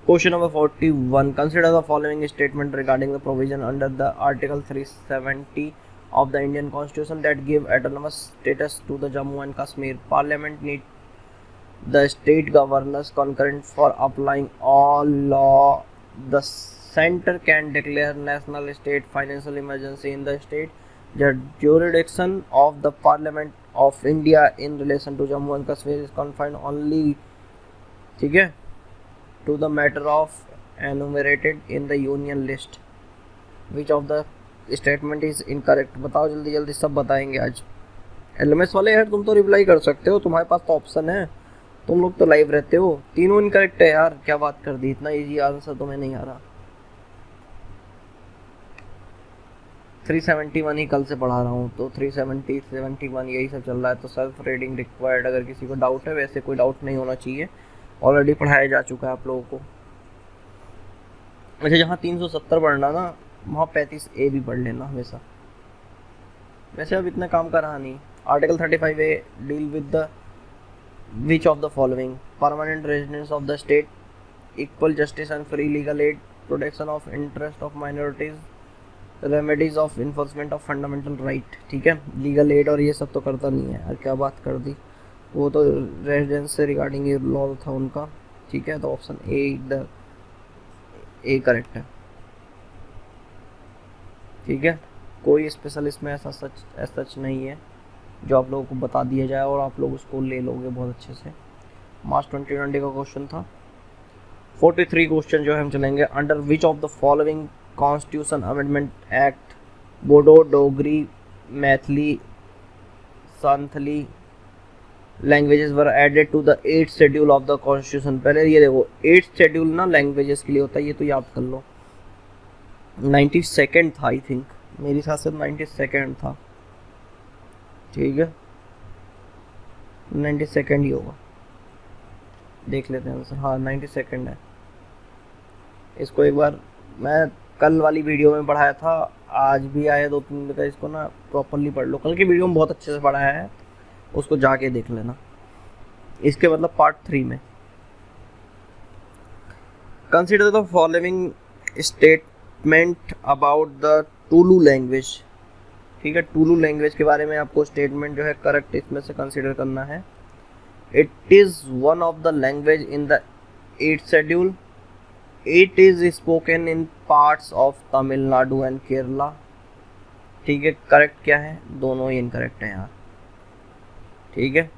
Question number 41, consider the following statement regarding the provision under the article 370 of the Indian Constitution that give autonomous status to the Jammu and Kashmir. Parliament need the state governors concurrent for applying all law. The center can declare national state financial emergency in the state. The jurisdiction of the Parliament of India in relation to Jammu and Kashmir is confined only, ठीक है, to the matter of enumerated in the union list. Which of the statement is incorrect? बताओ जल्दी जल्दी, सब बताएंगे आज। LMS वाले यार तुम तो रिप्लाई कर सकते हो, तुम्हारे पास तो ऑप्शन है, तुम लोग तो लाइव रहते हो। तीनों इनकरेक्ट है यार, क्या बात कर दी, इतना इजी आंसर तुम्हें नहीं आ रहा। 371 ही कल से पढ़ा रहा हूँ, तो 370 71 यही सब चल रहा है। तो सेल्फ रीडिंग रिक्वायर्ड, अगर किसी को डाउट है, वैसे कोई डाउट नहीं होना चाहिए, ऑलरेडी पढ़ाया जा चुका है आप लोगों को। अच्छा, जहाँ 370 पढ़ना ना, वहाँ 35A भी पढ़ लेना हमेशा। वैसे अब इतना काम का रहा नहीं। Article 35A deal with the which of the following? Permanent residence of the state, equal justice and free legal aid, protection of interest of minorities, remedies of enforcement of fundamental right. ठीक है, legal aid और ये सब तो करता नहीं है यार, क्या बात कर दी, वो तो रेजिडेंस से रिगार्डिंग ये लॉ था उनका। ठीक है, तो ऑप्शन ए करेक्ट है। ठीक है, कोई स्पेशल इसमें ऐसा सच नहीं है जो आप लोगों को बता दिया जाए और आप लोग उसको ले लोगे बहुत अच्छे से। मार्च 2020 का क्वेश्चन था। 43 क्वेश्चन जो है हम चलेंगे। Under which of the following constitution amendment act Bodo, Dogri, Maithili, Santhali languages were added to the 8th schedule of the constitution? पहले ये देखो, 8th शेड्यूल ना लैंग्वेजेस के लिए होता है, ये तो याद कर लो। 92nd था आई थिंक, मेरे हिसाब से 92nd था। ठीक है, 92nd ही होगा, देख लेते हैं आंसर। हाँ 92nd है। इसको एक बार मैं कल वाली वीडियो में पढ़ाया था, आज भी आया 2-3 दिन का, इसको ना प्रॉपरली पढ़ लो। कल की वीडियो में बहुत अच्छे से पढ़ाया है, उसको जाके देख लेना। इसके मतलब पार्ट 3 में consider the following statement about the Tullu language. ठीक है, टुलू लैंग्वेज के बारे में आपको स्टेटमेंट जो है करेक्ट इसमें से कंसिडर करना है। It is one of the language in the 8th schedule. It is spoken in parts of Tamil Nadu and Kerala. ठीक है, करेक्ट क्या है? दोनों ही इनकरेक्ट हैं यहाँ। ठीक है,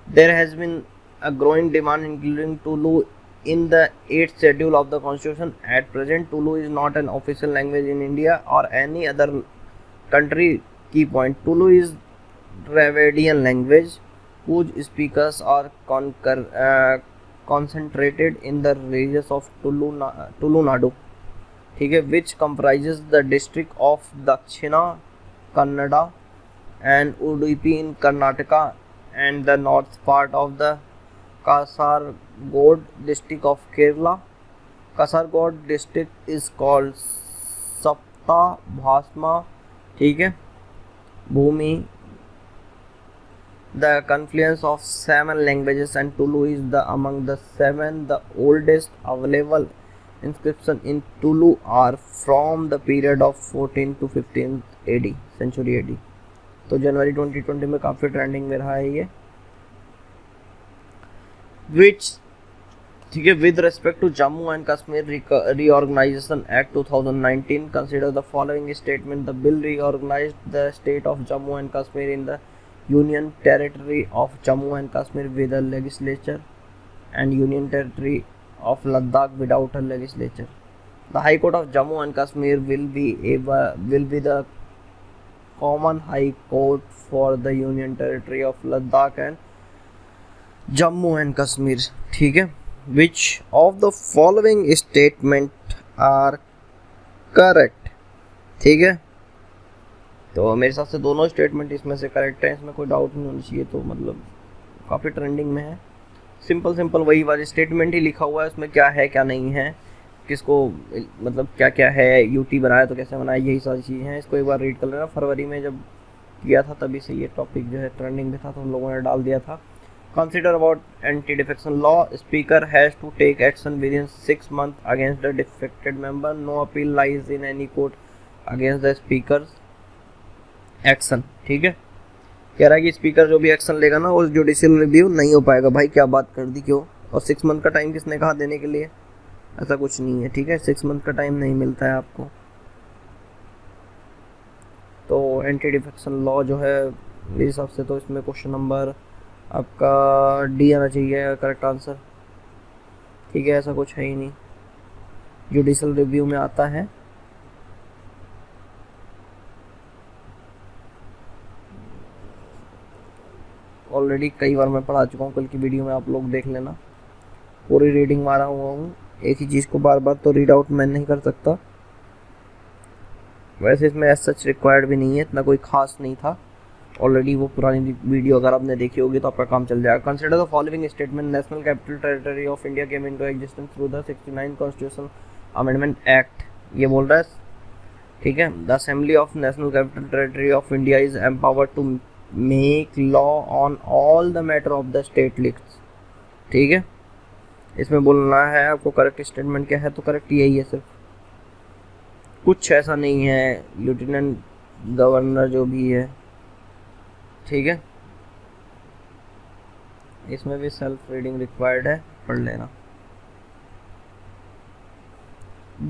there has been a growing demand including Tulu in the 8th schedule of the constitution. At present, Tulu is not an official language in India or any other country. Key point: Tulu is Dravidian language whose speakers are concentrated in the regions of Tulu Nadu. ठीक है, which comprises the district of Dakshina Kannada and Udupi in Karnataka and the north part of the Kasaragod district of Kerala. Kasaragod district is called Sapta Bhasma. ठीक है, भूमि, the confluence of 7 languages, and Tulu is the among the 7. The oldest available inscription in Tulu are from the period of 14th to 15th AD century AD. तो जनवरी 2020 में काफ़ी trending में रहा है ये। Which, ठीक है, with respect to Jammu and Kashmir Reorganization Act 2019, consider the following statement. The bill reorganized the state of Jammu and Kashmir in the Union Territory of Jammu and Kashmir with a legislature and Union Territory of Ladakh without a legislature. The High Court of Jammu and Kashmir will be the common High Court for the Union Territory of Ladakh and Jammu and Kashmir. ठीक है, which of the following statement are correct? ठीक है, तो मेरे हिसाब से दोनों statement इसमें से करेक्ट है, इसमें कोई डाउट नहीं होना चाहिए। तो मतलब काफ़ी ट्रेंडिंग में है। सिंपल वही वाली स्टेटमेंट ही लिखा हुआ है, उसमें क्या है क्या नहीं है, किसको मतलब क्या क्या है, यूटी बनाया तो कैसे बनाया, यही सारी चीज़ें हैं। इसको एक बार रीड कर लेना। फरवरी में जब किया था तभी से ये टॉपिक जो है ट्रेंडिंग में था, तो हम लोगों ने डाल दिया था। Consider about anti-defection law. Speaker has to take action within 6 months against the defected member. No appeal lies in any court against the speaker's action. ठीक है, कह रहा है कि स्पीकर जो भी एक्शन लेगा ना, उस जुडिशियल रिव्यू नहीं हो पाएगा। भाई क्या बात कर दी, क्यों? और 6 मंथ का टाइम किसने कहा देने के लिए? ऐसा कुछ नहीं है। ठीक है, 6 मंथ का टाइम नहीं मिलता है आपको। तो एंटी डिफेक्शन लॉ जो है मेरे हिसाब से तो इसमें क्वेश्चन नंबर आपका डी आना चाहिए करेक्ट आंसर। ठीक है, ऐसा कुछ है ही नहीं, जुडिशल रिव्यू में आता है। ऑलरेडी कई बार मैं पढ़ा चुका हूँ, कल की वीडियो में आप लोग देख लेना, पूरी रीडिंग मारा हुआ हूँ। एक ही चीज़ को बार बार तो रीड आउट मैं नहीं कर सकता। वैसे इसमें एज सच रिक्वायर्ड भी नहीं है, इतना कोई खास नहीं था। ऑलरेडी वो पुरानी वीडियो अगर आपने देखी होगी तो आपका काम चल जाएगा। Consider the following statement. National capital territory of India came into existence through the 69 constitution amendment act. ये बोल रहा है, ठीक है, the assembly of national capital territory of India is empowered to make law on all the matter of the state list. ठीक है, इसमें बोलना है आपको करेक्ट स्टेटमेंट क्या है, तो करेक्ट यही है सिर्फ, कुछ ऐसा नहीं है। लेफ्टिनेंट गवर्नर जो भी है, ठीक है, इसमें भी सेल्फ रीडिंग रिक्वायर्ड है, पढ़ लेना।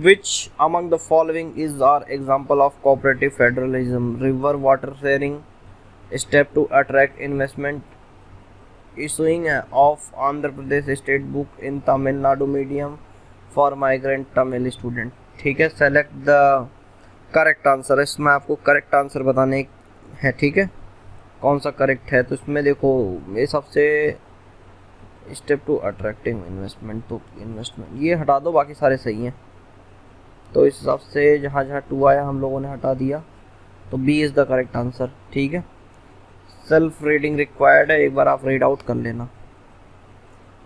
Which among the following is our example of cooperative federalism? River water sharing, step to attract investment, issuing of Andhra Pradesh state book in Tamil Nadu medium for migrant Tamil student। ठीक है, select the correct answer. इसमें आपको correct answer बताने है, ठीक है, कौन सा करेक्ट है। तो इसमें देखो ये सबसे स्टेप टू अट्रैक्टिंग इन्वेस्टमेंट, तो इन्वेस्टमेंट ये हटा दो, बाकी सारे सही हैं। तो इस हिसाब से जहाँ जहाँ 2 आया हम लोगों ने हटा दिया, तो B is the correct answer. ठीक है, सेल्फ रीडिंग रिक्वायर्ड है, एक बार आप रीड आउट कर लेना।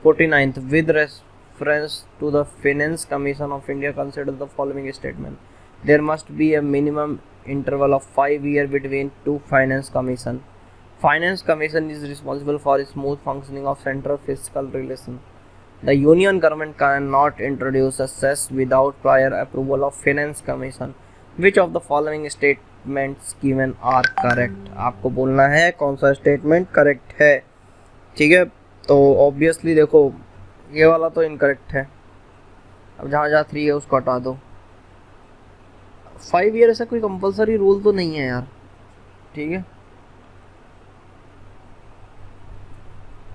49th, with reference to the finance commission of India consider the following statement. There must be a minimum interval of 5 years between two finance commission. Finance commission is responsible for smooth functioning of central fiscal relation. The union government cannot introduce a cess without prior approval of finance commission. Which of the following statements given are correct? आपको बोलना है कौन सा statement correct है। ठीक है, तो obviously देखो ये वाला तो इनकरेक्ट है। अब जहाँ जहाँ 3 है उसको हटा दो। 5 ईयर ऐसा कोई कंपलसरी रूल तो नहीं है यार। ठीक है,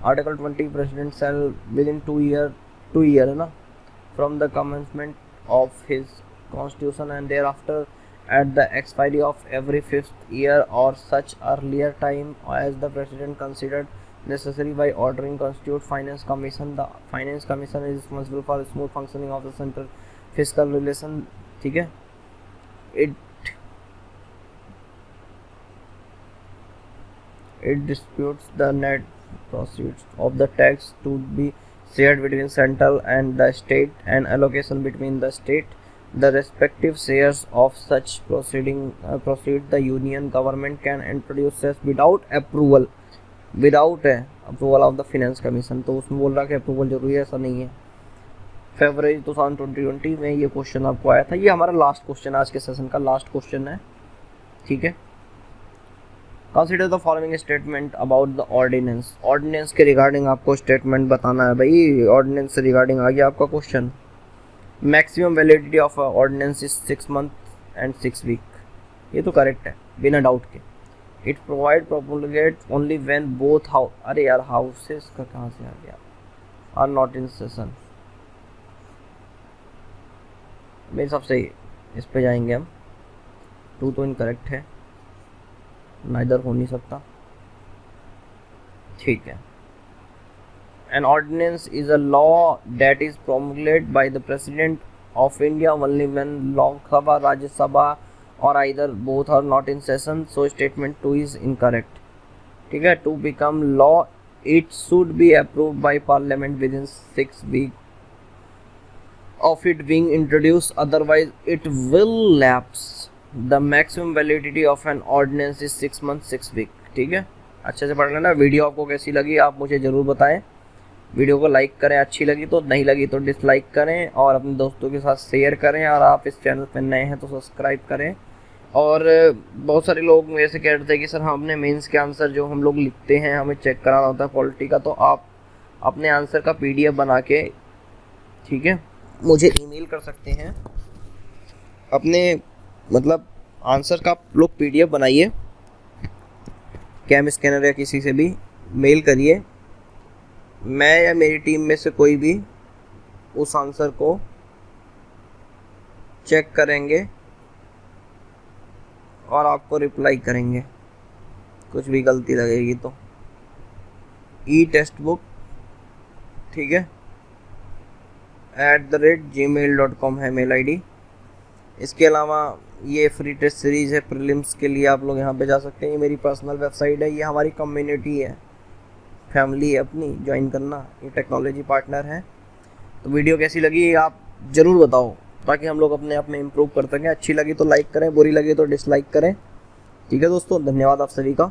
article 20 president shall within 2 year है ना, from the commencement of his constitution and thereafter at the expiry of every 5th year or such earlier time as the president considered necessary by ordering constitute finance commission. The finance commission is responsible for smooth functioning of the central fiscal relation. ठीक है, it disputes the net proceeds of the tax to be shared between central and the state and allocation between the state the respective shares of such proceed the union government can introduce cess without approval of the finance commission। तो उसमें बोल रहा है कि approval जरूरी है, ऐसा नहीं है। फरवरी 2020 में ये क्वेश्चन आपको आया था। ये हमारा लास्ट क्वेश्चन, आज के सेशन का लास्ट क्वेश्चन है। ठीक है, consider the following statement about the ordinance. Ordinance के रिगार्डिंग आपको स्टेटमेंट बताना है भाई। ऑर्डिनेंस से रिगार्डिंग आ गया आपका question. Maximum validity of ordinance is 6 months and 6 weeks। ये तो करेक्ट है बिना डाउट के। It provide propagate only when both house, अरे यार हाउसेस का कहाँ से आ गया, आर नॉट इन सेशन। मेरे हिसाब से इस पे जाएंगे हम। 2 तो इनकरेक्ट है, नाइदर हो नहीं सकता। ठीक है, an ordinance is a law that is promulgated by the president of India only when Lok Sabha, Rajya Sabha or either both are not in session, so statement 2 is incorrect। ठीक है, to become law it should be approved by parliament within 6 weeks of it being introduced, otherwise it will lapse। the maximum validity of an ordinance is 6 months 6 weeks। ठीक है, अच्छे से पढ़ लेना। Video आपको कैसी लगी आप मुझे ज़रूर बताएं। वीडियो को लाइक करें, अच्छी लगी तो, नहीं लगी तो डिसलाइक करें, और अपने दोस्तों के साथ शेयर करें। और आप इस चैनल पर नए हैं तो सब्सक्राइब करें। और बहुत सारे लोग मेरे से कह रहे थे कि सर हम अपने मेंस के आंसर जो हम लोग लिखते हैं हमें चेक कराना होता है पॉलिटी का, तो आप अपने आंसर का PDF बना के, ठीक है, मुझे ईमेल कर सकते हैं। अपने मतलब आंसर का आप लोग PDF बनाइए, कैम स्कैनर या किसी से भी मेल करिए। मैं या मेरी टीम में से कोई भी उस आंसर को चेक करेंगे और आपको रिप्लाई करेंगे, कुछ भी गलती लगेगी तो। टेक्स्टबुक, ठीक है, @gmail.com है मेल ID। इसके अलावा ये फ्री टेस्ट सीरीज़ है प्रीलिम्स के लिए, आप लोग यहाँ पे जा सकते हैं। ये मेरी पर्सनल वेबसाइट है, ये हमारी कम्युनिटी है, फैमिली है अपनी, ज्वाइन करना। ये टेक्नोलॉजी पार्टनर है। तो वीडियो कैसी लगी आप ज़रूर बताओ, ताकि हम लोग अपने आप में इम्प्रूव कर सकें। अच्छी लगी तो लाइक करें, बुरी लगी तो डिसलाइक करें। ठीक है दोस्तों, धन्यवाद आप सभी का।